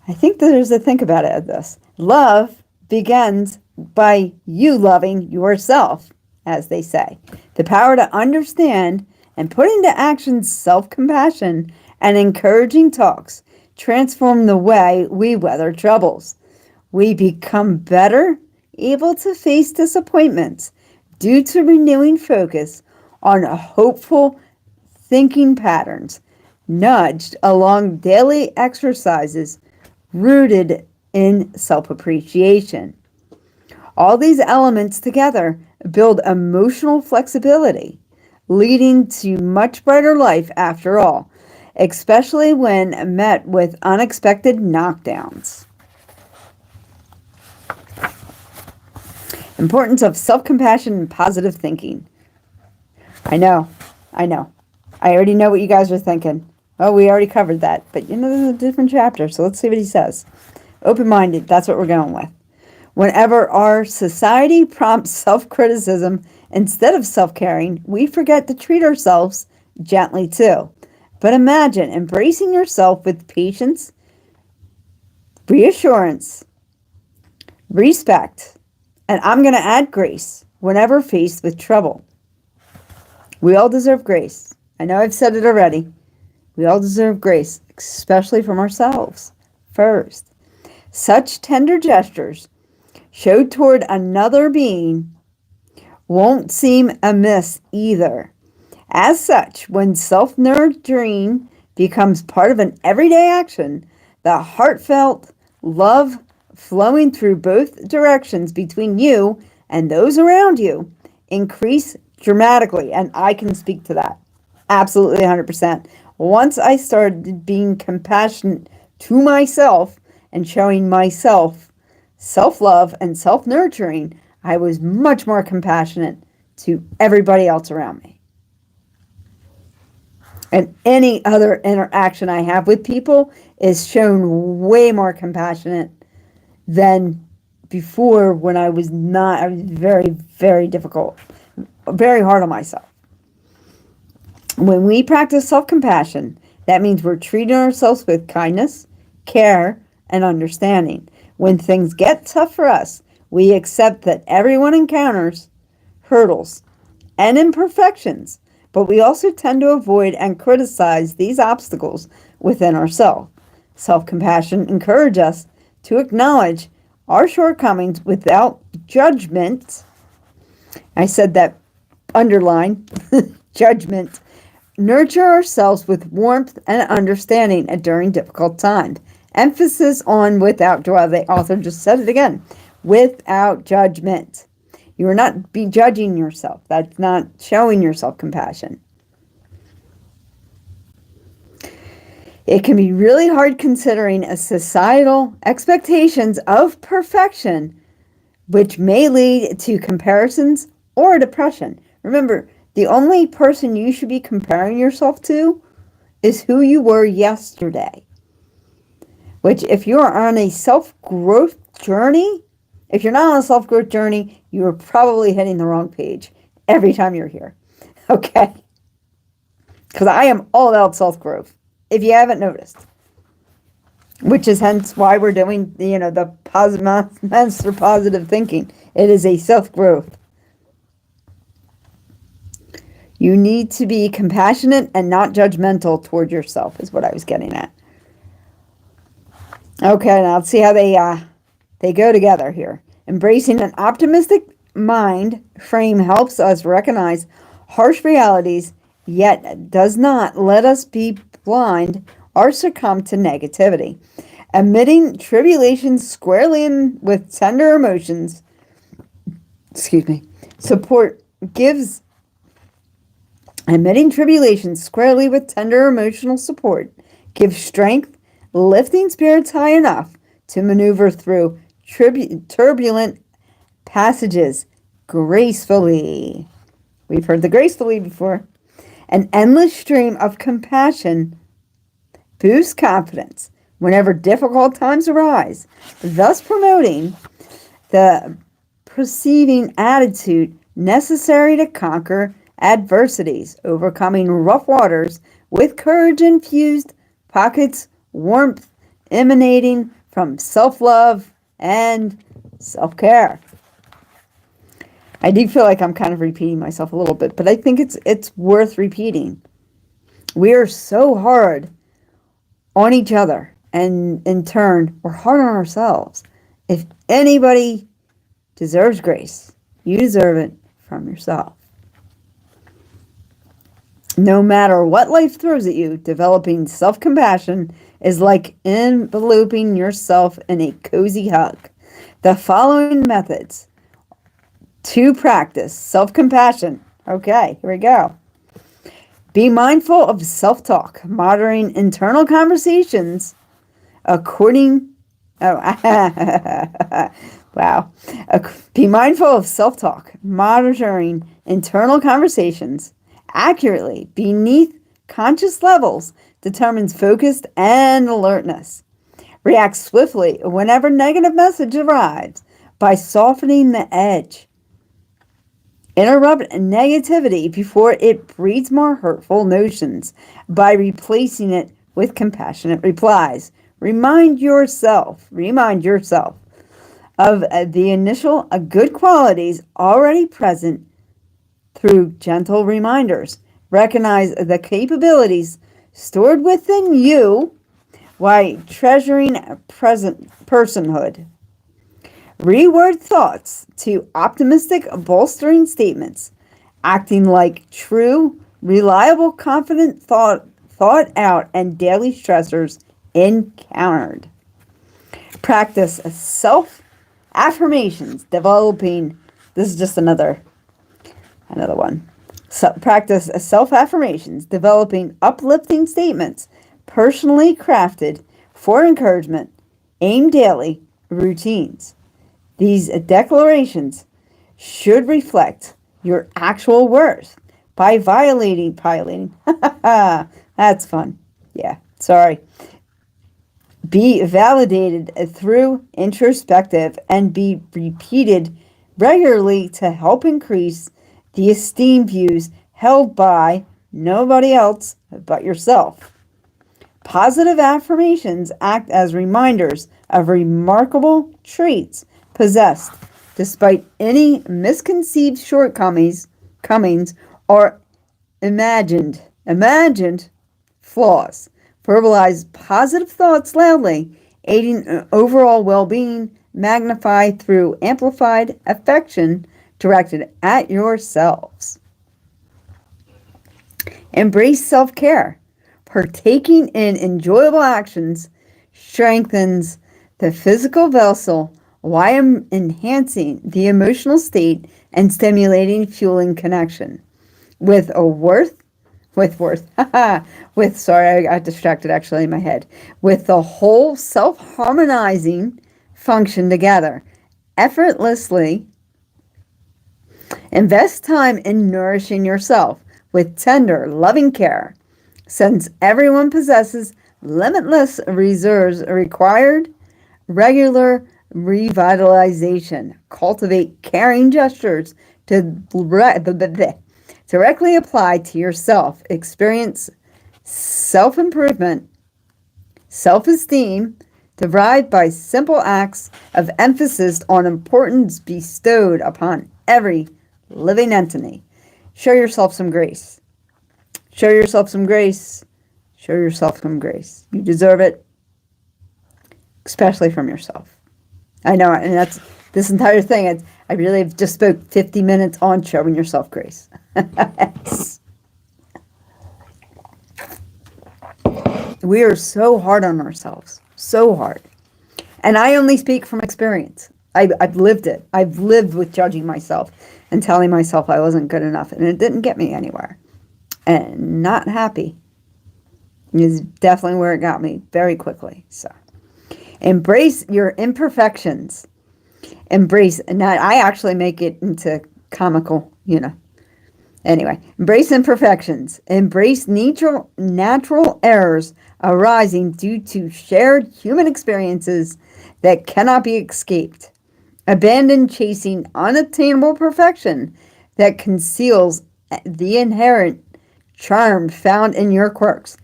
I think there's a think about it of this. Love begins by you loving yourself, as they say. The power to understand and put into action self-compassion and encouraging talks transform the way we weather troubles. We become better able to face disappointments due to renewing focus on hopeful thinking patterns, nudged along daily exercises rooted in self-appreciation. All these elements together build emotional flexibility, leading to much brighter life after all, especially when met with unexpected knockdowns. Importance of self-compassion and positive thinking. I know. I already know what you guys are thinking. Oh, we already covered that. But this is a different chapter, so let's see what he says. Open-minded, that's what we're going with. Whenever our society prompts self-criticism instead of self-caring, we forget to treat ourselves gently too. But imagine embracing yourself with patience, reassurance, respect, and I'm going to add grace whenever faced with trouble. We all deserve grace. I know I've said it already. We all deserve grace, especially from ourselves first. Such tender gestures showed toward another being won't seem amiss either. As such, when self-nurturing becomes part of an everyday action, the heartfelt love flowing through both directions between you and those around you increase dramatically. And I can speak to that. Absolutely 100%. Once I started being compassionate to myself and showing myself self-love and self-nurturing, I was much more compassionate to everybody else around me. And any other interaction I have with people is shown way more compassionate than before, when I was very, very difficult, very hard on myself. When we practice self-compassion, that means we're treating ourselves with kindness, care, and understanding. When things get tough for us, we accept that everyone encounters hurdles and imperfections, but we also tend to avoid and criticize these obstacles within ourselves. Self-compassion encourages us to acknowledge our shortcomings without judgment. I said that underline, judgment. Nurture ourselves with warmth and understanding during difficult times. Emphasis on without, the author just said it again, without judgment. You are not be judging yourself. That's not showing yourself compassion. It can be really hard considering a societal expectations of perfection, which may lead to comparisons or depression. Remember, the only person you should be comparing yourself to is who you were yesterday. Which, if you're on a self-growth journey, if you're not on a self-growth journey, you are probably hitting the wrong page every time you're here. Okay? Because I am all about self-growth, if you haven't noticed. Which is hence why we're doing, the Master Positive Thinking. It is a self-growth. You need to be compassionate and not judgmental toward yourself, is what I was getting at. Okay, now let's see how they go together here. Embracing an optimistic mind frame helps us recognize harsh realities, yet does not let us be blind or succumb to negativity. Admitting tribulations squarely with tender emotions, support gives. Admitting tribulations squarely with tender emotional support gives strength, lifting spirits high enough to maneuver through turbulent passages gracefully. We've heard the gracefully before. An endless stream of compassion boosts confidence whenever difficult times arise, thus promoting the perceiving attitude necessary to conquer adversities, overcoming rough waters with courage-infused pockets, warmth emanating from self-love and self-care. I do feel like I'm kind of repeating myself a little bit, but I think it's worth repeating. We are so hard on each other, and in turn, we're hard on ourselves. If anybody deserves grace, you deserve it from yourself. No matter what life throws at you, developing self-compassion is like enveloping yourself in a cozy hug. The following methods to practice self-compassion. Okay, here we go. Be mindful of self-talk, monitoring internal conversations according... Oh, wow. Be mindful of self-talk, monitoring internal conversations accurately beneath conscious levels determines focus and alertness. React swiftly whenever negative message arrives by softening the edge. Interrupt negativity before it breeds more hurtful notions by replacing it with compassionate replies. Remind yourself of the initial good qualities already present through gentle reminders. Recognize the capabilities stored within you while treasuring present personhood. Reword thoughts to optimistic, bolstering statements, acting like true, reliable, confident thought out and daily stressors encountered. Practice self-affirmations, developing, this is just another one. So practice self-affirmations, developing uplifting statements, personally crafted for encouragement, aim daily routines. These declarations should reflect your actual worth by violating, that's fun. Yeah, sorry. Be validated through introspective and be repeated regularly to help increase the esteem views held by nobody else but yourself. Positive affirmations act as reminders of remarkable traits possessed despite any misconceived shortcomings or imagined flaws. Verbalize positive thoughts loudly, aiding overall well-being, magnified through amplified affection directed at yourselves. Embrace self-care. Partaking in enjoyable actions strengthens the physical vessel while enhancing the emotional state and stimulating fueling connection. Sorry, I got distracted actually in my head. With the whole self-harmonizing function together, effortlessly invest time in nourishing yourself with tender, loving care. Since everyone possesses limitless reserves required regular revitalization. Cultivate caring gestures to directly apply to yourself. Experience self-improvement, self-esteem, derived by simple acts of emphasis on importance bestowed upon every living entity. Show yourself some grace. Show yourself some grace. Show yourself some grace. You deserve it, especially from yourself. I know, and that's this entire thing. I really have just spoke 50 minutes on showing yourself grace. We are so hard on ourselves, so hard. And I only speak from experience. I've lived it. I've lived with judging myself and telling myself I wasn't good enough, and it didn't get me anywhere. And not happy is definitely where it got me very quickly. So embrace your imperfections. Embrace, and I actually make it into comical, Anyway, embrace imperfections. Embrace natural errors arising due to shared human experiences that cannot be escaped. Abandon chasing unattainable perfection that conceals the inherent charm found in your quirks.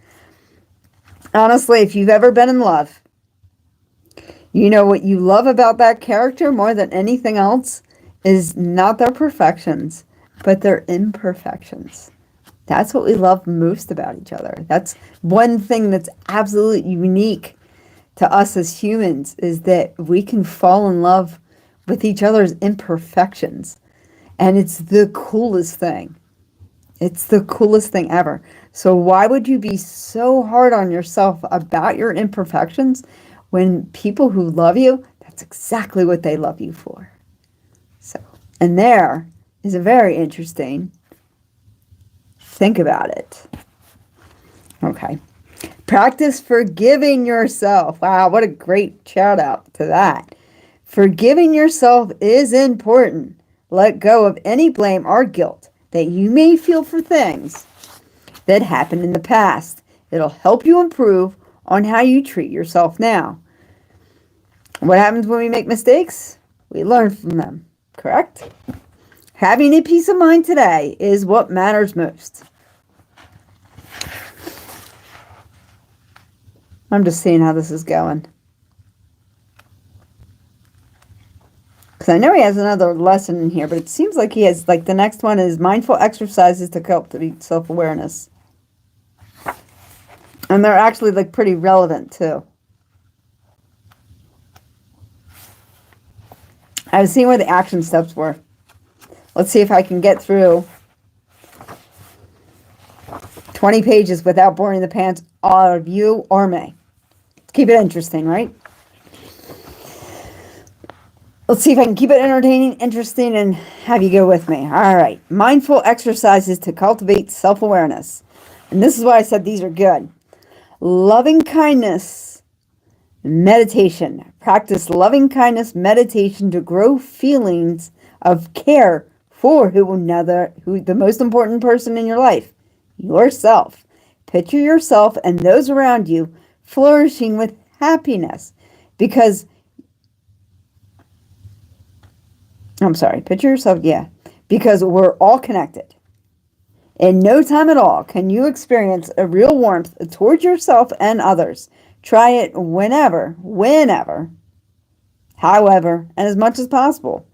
Honestly, if you've ever been in love, you know what you love about that character more than anything else is not their perfections, but their imperfections. That's what we love most about each other. That's one thing that's absolutely unique to us as humans, is that we can fall in love with each other's imperfections. And it's the coolest thing. It's the coolest thing ever. So why would you be so hard on yourself about your imperfections when people who love you, that's exactly what they love you for? So, and there is a very interesting, think about it. Okay. Practice forgiving yourself. Wow, what a great shout out to that. Forgiving yourself is important. Let go of any blame or guilt that you may feel for things that happened in the past. It'll help you improve on how you treat yourself now. What happens when we make mistakes? We learn from them, correct? Having a peace of mind today is what matters most. I'm just seeing how this is going. Because I know he has another lesson in here, but it seems like he has, the next one is mindful exercises to cultivate self-awareness. And they're actually, pretty relevant, too. I was seeing where the action steps were. Let's see if I can get through 20 pages without boring the pants out of you or me. Keep it interesting, right? Let's see if I can keep it entertaining, interesting, and have you go with me. All right. Mindful exercises to cultivate self-awareness. And this is why I said these are good. Loving kindness meditation. Practice loving kindness meditation to grow feelings of care for who the most important person in your life, yourself. Picture yourself and those around you flourishing with happiness because because we're all connected. In no time at all can you experience a real warmth towards yourself and others. Try it whenever, however, and as much as possible.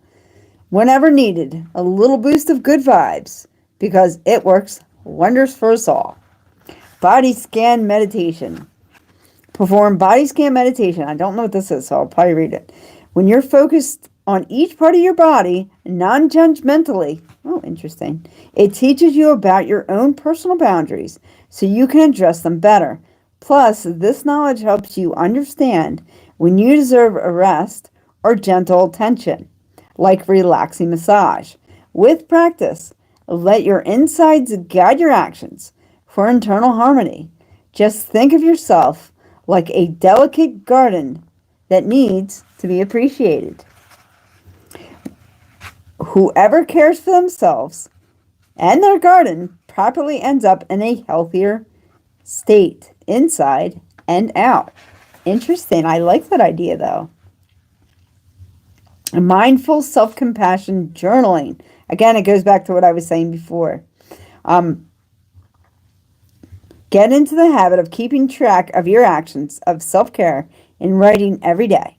Whenever needed, a little boost of good vibes because it works wonders for us all. Body scan meditation. Perform body scan meditation. I don't know what this is, so I'll probably read it. When you're focused on each part of your body, non-judgmentally, interesting, it teaches you about your own personal boundaries so you can address them better. Plus, this knowledge helps you understand when you deserve a rest or gentle attention, like relaxing massage. With practice, let your insides guide your actions for internal harmony. Just think of yourself like a delicate garden that needs to be appreciated. Whoever cares for themselves and their garden properly ends up in a healthier state, inside and out. Interesting. I like that idea, though. Mindful self-compassion journaling. Again, it goes back to what I was saying before. Get into the habit of keeping track of your actions of self-care in writing every day.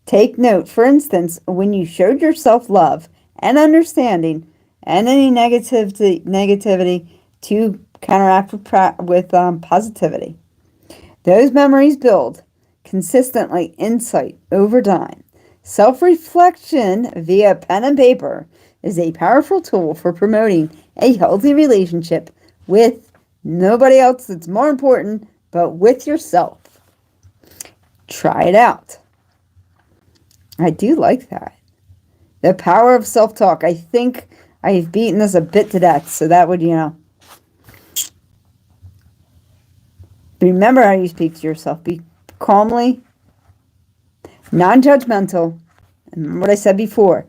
Take note, for instance, when you showed yourself love and understanding and any negativity to counteract with positivity. Those memories build consistently insight over time. Self-reflection via pen and paper is a powerful tool for promoting a healthy relationship with nobody else that's more important, but with yourself. Try it out. I do like that. The power of self-talk. I think I've beaten this a bit to death, so that would, remember how you speak to yourself. Be calmly, non-judgmental, And remember what I said before.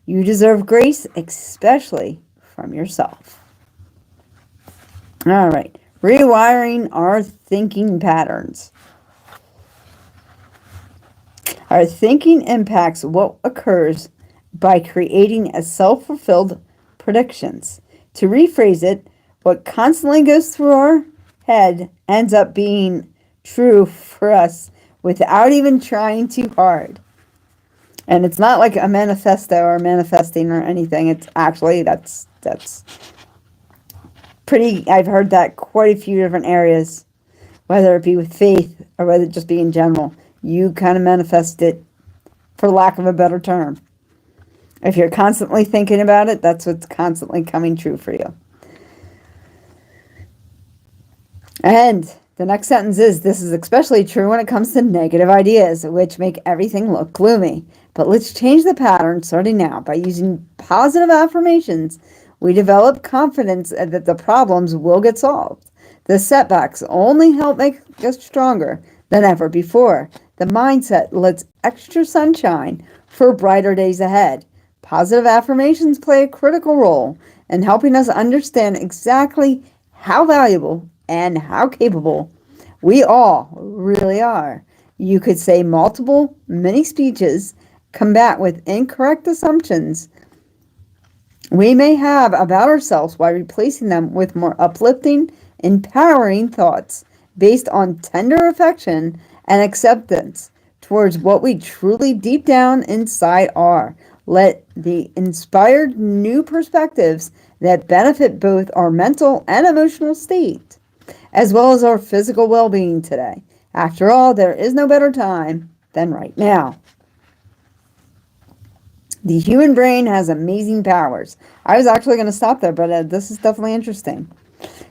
You deserve grace, especially from yourself. All right. Rewiring our thinking patterns. Our thinking impacts what occurs by creating a self-fulfilled predictions. To rephrase it, what constantly goes through our head ends up being true for us without even trying too hard. And it's not like a manifesto or manifesting or anything. It's actually, that's pretty, I've heard that quite a few different areas, whether it be with faith or whether it just be in general. You kind of manifest it, for lack of a better term. If you're constantly thinking about it, that's what's constantly coming true for you. And the next sentence is, this is especially true when it comes to negative ideas, which make everything look gloomy. But let's change the pattern starting now. By using positive affirmations, we develop confidence that the problems will get solved. The setbacks only help make us stronger than ever before. The mindset lets extra sunshine for brighter days ahead. Positive affirmations play a critical role in helping us understand exactly how valuable and how capable we all really are. You could say multiple mini speeches, combat with incorrect assumptions we may have about ourselves while replacing them with more uplifting, empowering thoughts based on tender affection and acceptance towards what we truly deep down inside are. Let the inspired new perspectives that benefit both our mental and emotional state, as well as our physical well-being today. After all, there is no better time than right now. The human brain has amazing powers. I was actually going to stop there, but this is definitely interesting.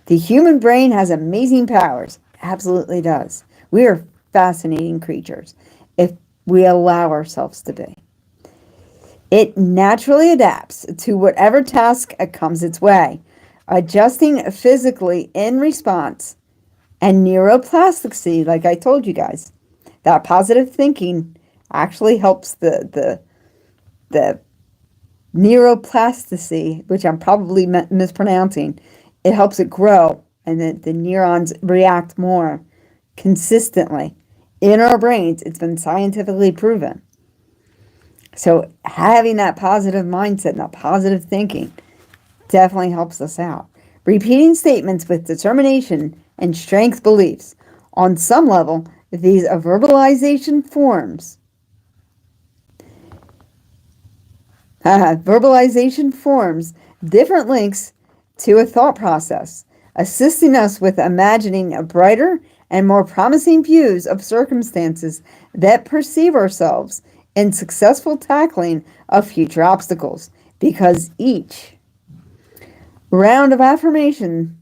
The human brain has amazing powers. Absolutely does. We are fascinating creatures if we allow ourselves to be. It naturally adapts to whatever task comes its way, adjusting physically in response. And neuroplasticity, like I told you guys, that positive thinking actually helps the neuroplasticity, which I'm probably mispronouncing. It helps it grow, and the neurons react more consistently in our brains. It's been scientifically proven. So having that positive mindset and that positive thinking definitely helps us out. Repeating statements with determination and strength beliefs. On some level, these verbalization forms different links to a thought process, assisting us with imagining a brighter and more promising views of circumstances that perceive ourselves in successful tackling of future obstacles, because each round of affirmation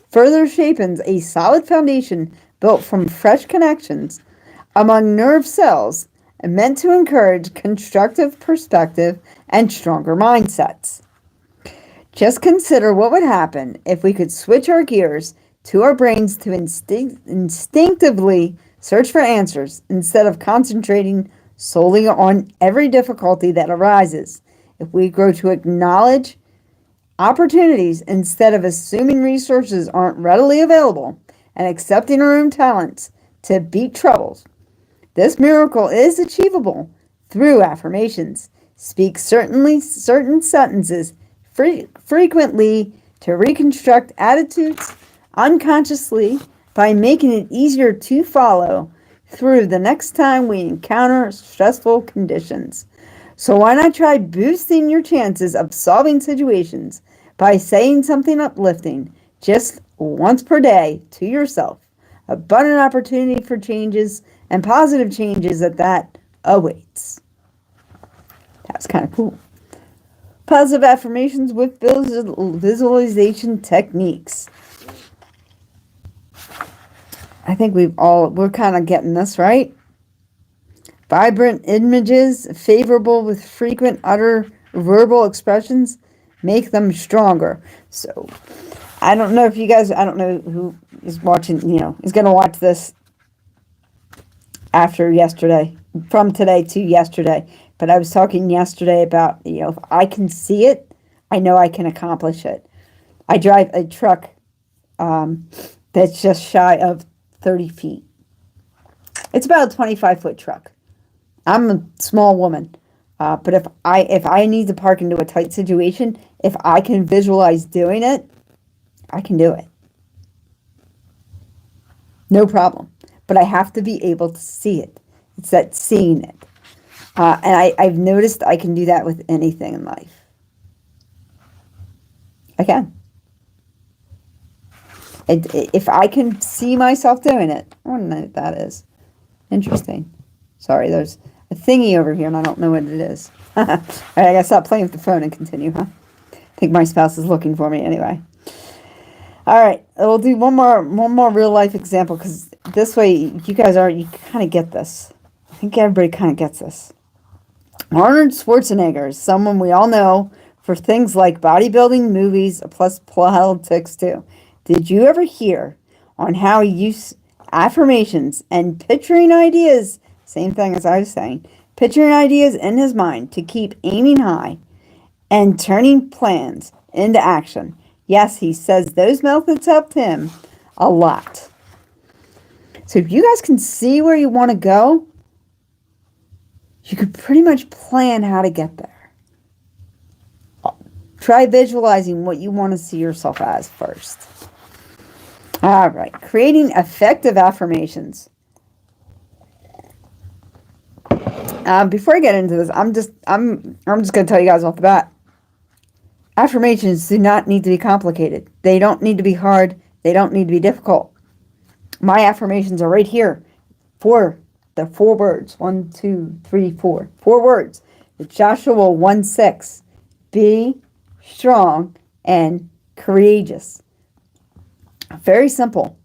further shapes a solid foundation built from fresh connections among nerve cells meant to encourage constructive perspective and stronger mindsets. Just consider what would happen if we could switch our gears to our brains to instinctively search for answers instead of concentrating solely on every difficulty that arises. If we grow to acknowledge opportunities instead of assuming resources aren't readily available and accepting our own talents to beat troubles. This miracle is achievable through affirmations. Speak certain sentences frequently to reconstruct attitudes unconsciously by making it easier to follow through the next time we encounter stressful conditions. So why not try boosting your chances of solving situations by saying something uplifting just once per day to yourself. Abundant opportunity for changes and positive changes that awaits. That's kind of cool. Positive affirmations with visualization techniques. I think we're kind of getting this, right? Vibrant images, favorable with frequent utter verbal expressions, make them stronger. So, I don't know if you guys, I don't know who is watching, is going to watch this after yesterday, from today to yesterday. But I was talking yesterday about, if I can see it, I know I can accomplish it. I drive a truck that's just shy of 30 feet. It's about a 25-foot truck. I'm a small woman. But if I need to park into a tight situation, if I can visualize doing it, I can do it. No problem. But I have to be able to see it. It's that seeing it. And I've noticed I can do that with anything in life. I can. If I can see myself doing it, I want to know what that is. Interesting. Sorry, there's a thingy over here and I don't know what it is. All right, I gotta stop playing with the phone and continue, huh? I think my spouse is looking for me anyway. All right, we'll do one more real life example, because this way you kind of get this. I think everybody kind of gets this. Arnold Schwarzenegger is someone we all know for things like bodybuilding, movies, plus politics too. Did you ever hear on how he used affirmations and picturing ideas, same thing as I was saying, picturing ideas in his mind to keep aiming high and turning plans into action? Yes, he says those methods helped him a lot. So if you guys can see where you want to go, you could pretty much plan how to get there. Try visualizing what you want to see yourself as first. All right, creating effective affirmations. Before I get into this, I'm just going to tell you guys off the bat. Affirmations do not need to be complicated. They don't need to be hard. They don't need to be difficult. My affirmations are right here. The 4 words. 1, 2, 3, 4. 4 words. It's Joshua 1:6. Be strong and courageous. Very simple.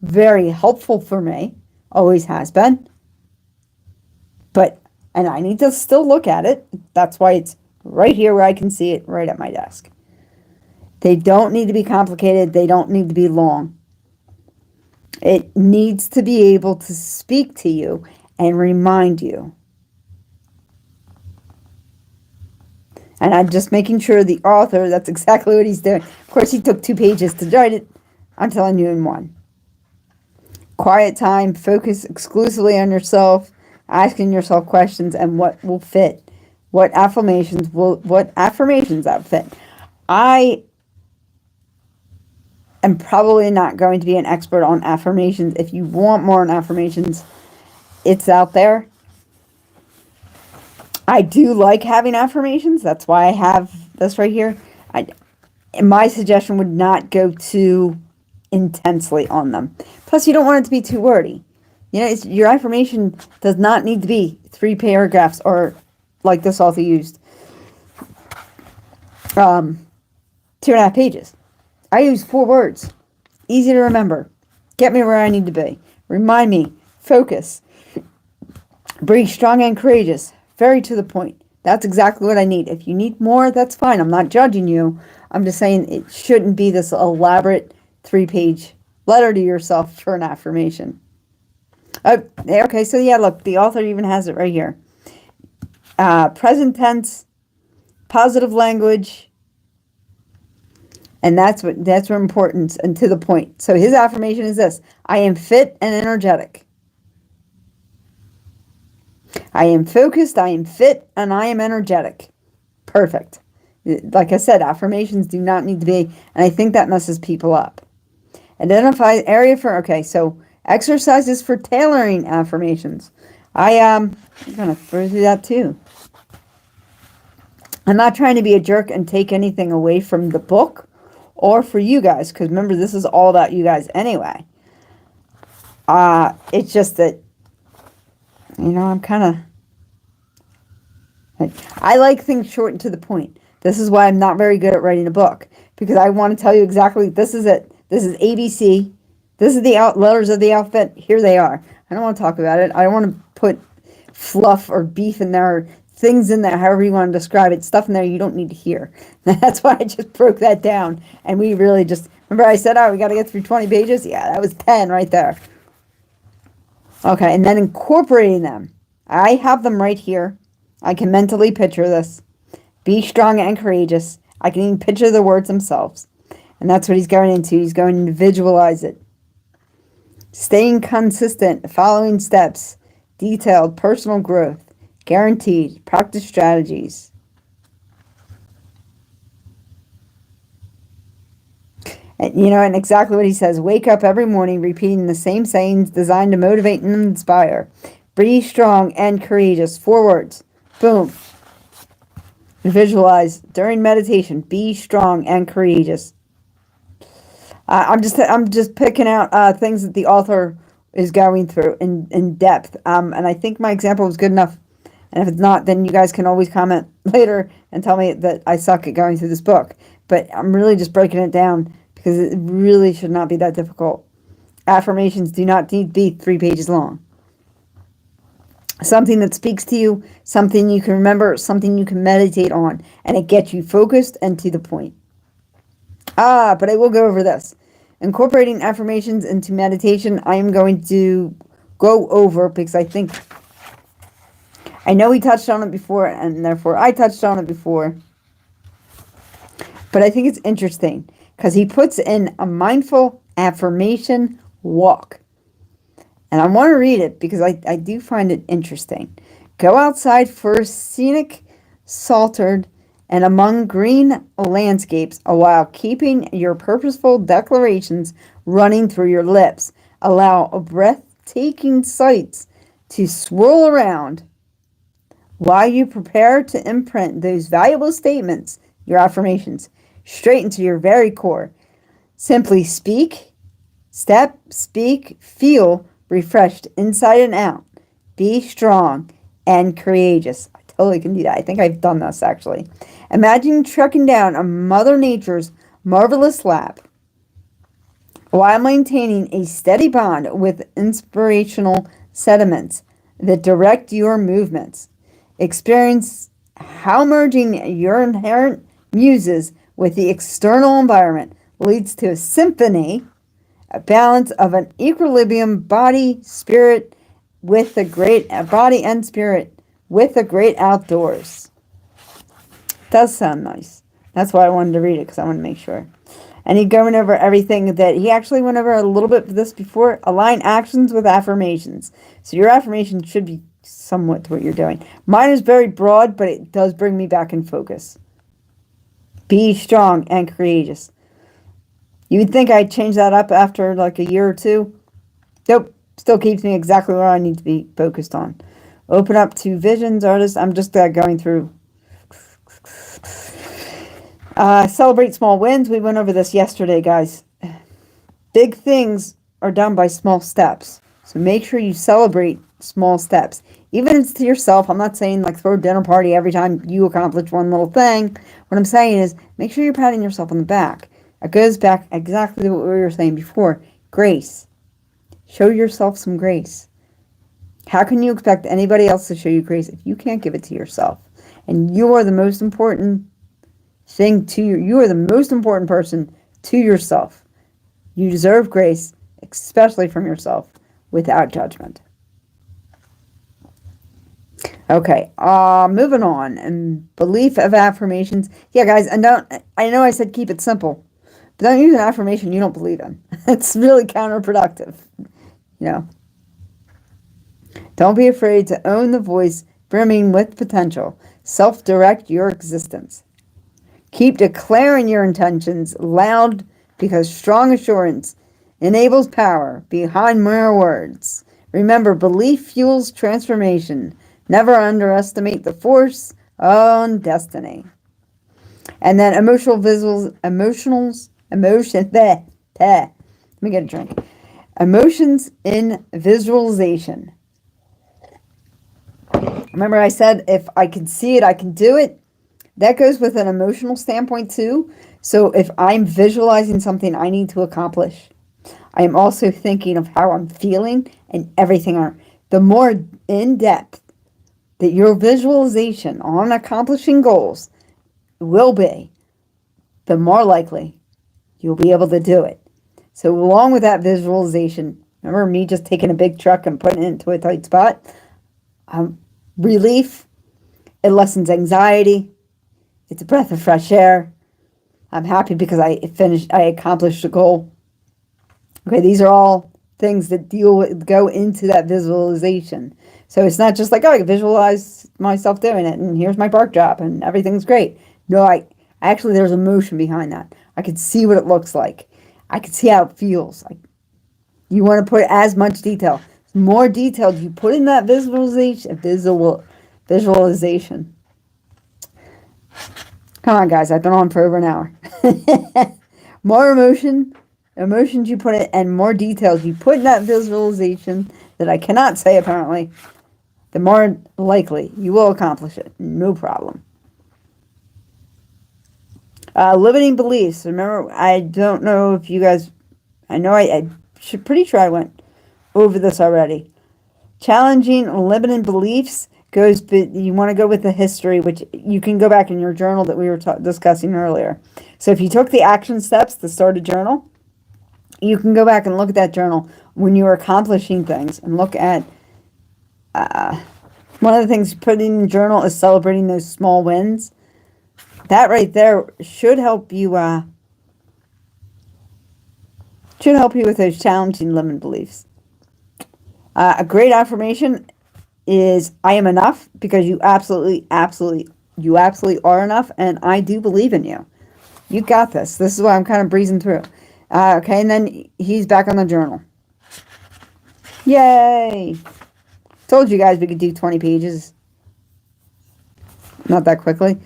Very helpful for me. Always has been. And I need to still look at it. That's why it's right here where I can see it right at my desk. They don't need to be complicated. They don't need to be long. It needs to be able to speak to you and remind you. And I'm just making sure the author, that's exactly what he's doing. Of course, he took 2 pages to write it. I'm telling you in 1. Quiet time, focus exclusively on yourself, asking yourself questions and what will fit. What affirmations that fit. I am probably not going to be an expert on affirmations. If you want more on affirmations, it's out there. I do like having affirmations. That's why I have this right here. My suggestion would not go too intensely on them. Plus, you don't want it to be too wordy. Your affirmation does not need to be 3 paragraphs or like this author used 2.5 pages. I use 4 words. Easy to remember. Get me where I need to be. Remind me. Focus. Be strong and courageous. Very to the point. That's exactly what I need. If you need more, that's fine. I'm not judging you. I'm just saying it shouldn't be this elaborate 3-page letter to yourself for an affirmation. Okay, so yeah, look, the author even has it right here. Present tense, positive language, and that's what important and to the point. So his affirmation is this: I am fit and energetic. I am focused, I am fit, and I am energetic. Perfect. Like I said, affirmations do not need to be, and I think that messes people up. Identify area for, so exercises for tailoring affirmations. I'm going to throw through that too. I'm not trying to be a jerk and take anything away from the book or for you guys, because remember, this is all about you guys anyway. It's just that, I'm kind of, I like things short and to the point. This is why I'm not very good at writing a book, because I want to tell you exactly, this is it. This is ABC. This is the letters of the alphabet. Here they are. I don't want to talk about it. I don't want to put fluff or beef in there, or things in there, however you want to describe it, stuff in there you don't need to hear. That's why I just broke that down. And we really just, remember I said, we got to get through 20 pages? Yeah, that was 10 right there. Okay, and then incorporating them. I have them right here. I can mentally picture this. Be strong and courageous. I can even picture the words themselves. And that's what he's going into. He's going to visualize it. Staying consistent, following steps, detailed personal growth, guaranteed, practice strategies. And exactly what he says. Wake up every morning repeating the same sayings designed to motivate and inspire. Be strong and courageous. 4 words. Boom. Visualize during meditation. Be strong and courageous. I'm just picking out things that the author is going through in depth. And I think my example was good enough. And if it's not, then you guys can always comment later and tell me that I suck at going through this book. But I'm really just breaking it down because it really should not be that difficult. Affirmations do not need to be 3 pages long. Something that speaks to you, something you can remember, something you can meditate on, and it gets you focused and to the point. But I will go over this. Incorporating affirmations into meditation, I am going to go over because I know he touched on it before, and therefore I touched on it before. But I think it's interesting because he puts in a mindful affirmation walk. And I want to read it because I do find it interesting. Go outside for a scenic, salted, and among green landscapes while keeping your purposeful declarations running through your lips. Allow breathtaking sights to swirl around while you prepare to imprint those valuable statements, your affirmations, straight into your very core. Simply speak, feel refreshed inside and out. Be strong and courageous. I totally can do that. I think I've done this actually. Imagine trekking down a Mother Nature's marvelous lap while maintaining a steady bond with inspirational sediments that direct your movements. Experience how merging your inherent muses with the external environment leads to a symphony, a balance of an equilibrium body and spirit with the great outdoors. Does sound nice. That's why I wanted to read it, because I want to make sure. And he's going over everything that he actually went over a little bit of this before. Align actions with affirmations. So your affirmation should be somewhat to what you're doing. Mine is very broad, but it does bring me back in focus. Be strong and courageous. You would think I'd change that up after like a year or two. Nope. Still keeps me exactly where I need to be focused on. Open up to visions, artists. I'm just going through. Celebrate small wins. We went over this yesterday, guys. Big things are done by small steps. So make sure you celebrate small steps. Even if it's to yourself. I'm not saying like throw a dinner party every time you accomplish one little thing. What I'm saying is make sure you're patting yourself on the back. It goes back exactly to what we were saying before. Grace. Show yourself some grace. How can you expect anybody else to show you grace if you can't give it to yourself? And you are the most important thing to you. You are the most important person to yourself. You deserve grace, especially from yourself, without judgment. Okay, moving on. And belief of affirmations. Yeah, guys, I know I said keep it simple, but don't use an affirmation you don't believe in. It's really counterproductive. Don't be afraid to own the voice brimming with potential. Self-direct your existence. Keep declaring your intentions loud because strong assurance enables power behind mere words. Remember, belief fuels transformation. Never underestimate the force of destiny. And then emotion. Let me get a drink. Emotions in visualization. Remember I said if I can see it, I can do it. That goes with an emotional standpoint too. So if I'm visualizing something I need to accomplish, I am also thinking of how I'm feeling and everything. The more in depth that your visualization on accomplishing goals will be, the more likely you'll be able to do it. So along with that visualization, remember me just taking a big truck and putting it into a tight spot? Relief It lessens anxiety. It's a breath of fresh air. I'm happy because I accomplished a goal. Okay, these are all things that go into that visualization. So it's not just like, oh, I can visualize myself doing it and here's my bark drop and everything's great. No, actually there's emotion behind that. I can see what it looks like. I can see how it feels. Like, you want to put as much detail. The more detailed you put in that visualization. Come on, guys. I've been on for over an hour. More emotions you put in, and more details you put in that visualization that I cannot say apparently, the more likely you will accomplish it. No problem. Limiting beliefs. Remember, I don't know if you guys, I know I should pretty sure I went over this already. Challenging limiting beliefs goes, but you want to go with the history, which you can go back in your journal that we were discussing earlier. So if you took the action steps to start a journal, you can go back and look at that journal when you were accomplishing things and look at, one of the things you put in the journal is celebrating those small wins. That right there should help you, with those challenging limiting beliefs. A great affirmation is, I am enough, because you absolutely are enough, and I do believe in you. You got this. This is why I'm kind of breezing through. Okay, and then he's back on the journal. Yay! Told you guys we could do 20 pages. Not that quickly.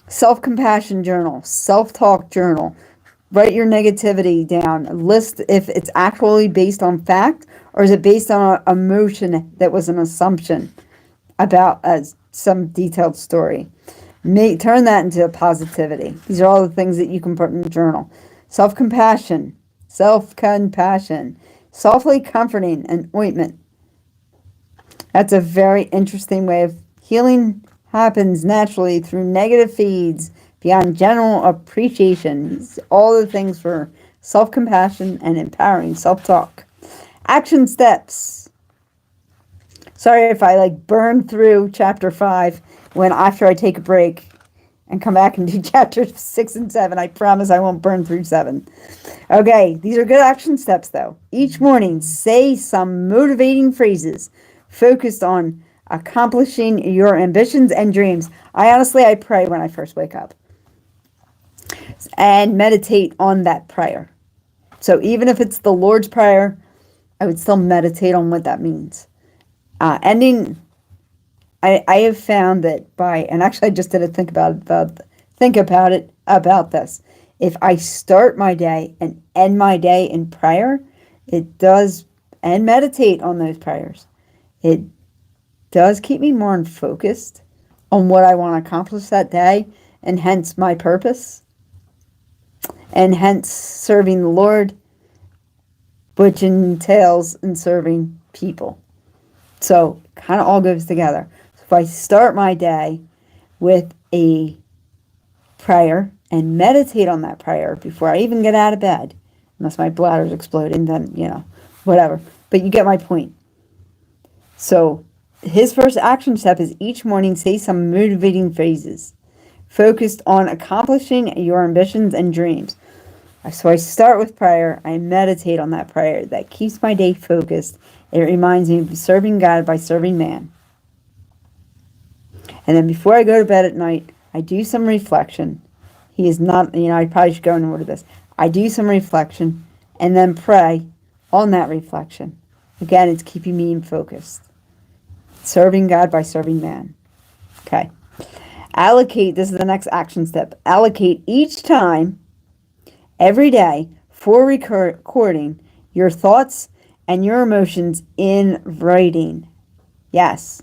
Self-compassion journal. Self-talk journal. Write your negativity down. List if it's actually based on fact, or is it based on an emotion that was an assumption about some detailed story. Turn that into a positivity. These are all the things that you can put in the journal. Self-compassion. Softly comforting, an ointment. That's a very interesting way of healing. Happens naturally through negative feeds beyond general appreciation. All the things for self-compassion and empowering self-talk. Action steps. Sorry if I burn through chapter 5 after I take a break and come back and do chapters 6 and 7. I promise I won't burn through 7. Okay, these are good action steps though. Each morning, say some motivating phrases focused on accomplishing your ambitions and dreams. I pray when I first wake up and meditate on that prayer. So even if it's the Lord's Prayer, I would still meditate on what that means. I have found that and actually I just did a think about this. If I start my day and end my day in prayer, it does, and meditate on those prayers, it does keep me more focused on what I want to accomplish that day, and hence my purpose, and hence serving the Lord, which entails in serving people. So kind of all goes together. So if I start my day with a prayer and meditate on that prayer before I even get out of bed, unless my bladder's exploding, then, whatever. But you get my point. So his first action step is each morning say some motivating phrases focused on accomplishing your ambitions and dreams. So I start with prayer. I meditate on that prayer. That keeps my day focused. It reminds me of serving God by serving man. And then before I go to bed at night, I do some reflection. He is not, I probably should go in order this. I do some reflection and then pray on that reflection. Again, it's keeping me in focus. Serving God by serving man. Okay. Allocate, this is the next action step. Allocate each time, every day, for recording your thoughts and your emotions in writing. Yes.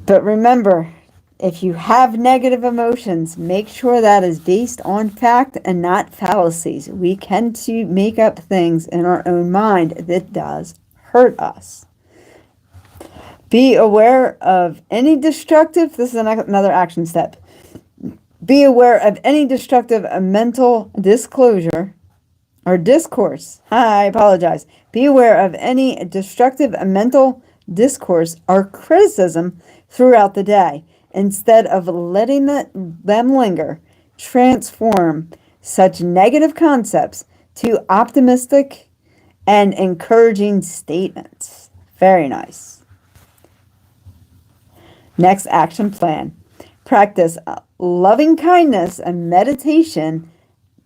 But remember, if you have negative emotions, make sure that is based on fact and not fallacies. We tend to make up things in our own mind that does hurt us. Be aware of any destructive, this is another action step. Be aware of any destructive mental disclosure or discourse. I apologize. Be aware of any destructive mental discourse or criticism throughout the day. Instead of letting them linger, transform such negative concepts to optimistic and encouraging statements. Very nice. Next action plan. Practice loving kindness and meditation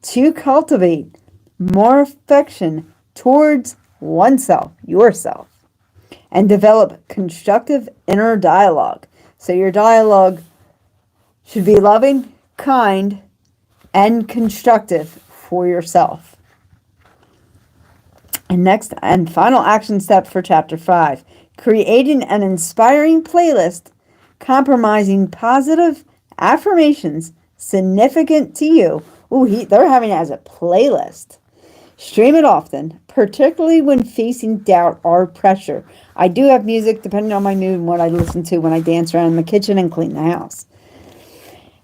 to cultivate more affection towards oneself, yourself, and develop constructive inner dialogue. So your dialogue should be loving, kind, and constructive for yourself. And next and final action step for chapter 5, creating an inspiring playlist comprising positive affirmations significant to you. Ooh, they're having it as a playlist. Stream it often, particularly when facing doubt or pressure. I do have music depending on my mood and what I listen to when I dance around in the kitchen and clean the house.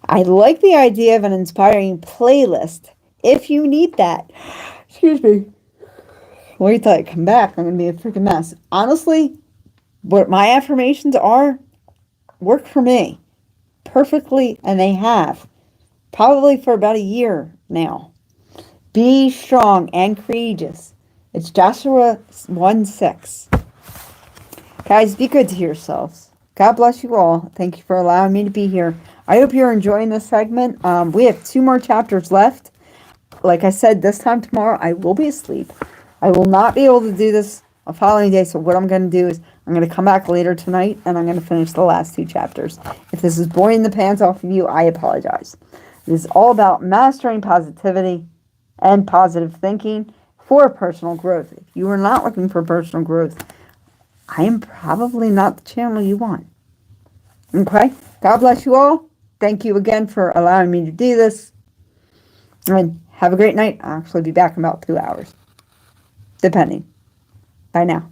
I like the idea of an inspiring playlist if you need that. Excuse me. Wait till I come back. I'm going to be a freaking mess. Honestly, what my affirmations are work for me perfectly, and they have. Probably for about a year now. Be strong and courageous. It's Joshua 1:6. Guys, be good to yourselves. God bless you all. Thank you for allowing me to be here. I hope you're enjoying this segment. We have 2 more chapters left. Like I said, this time tomorrow, I will be asleep. I will not be able to do this the following day. So what I'm going to do is I'm going to come back later tonight and I'm going to finish the last 2 chapters. If this is boring the pants off of you, I apologize. It is all about mastering positivity and positive thinking for personal growth. If you are not looking for personal growth, I am probably not the channel you want. Okay? God bless you all. Thank you again for allowing me to do this. And have a great night. I'll actually be back in about 2 hours. Depending. Bye now.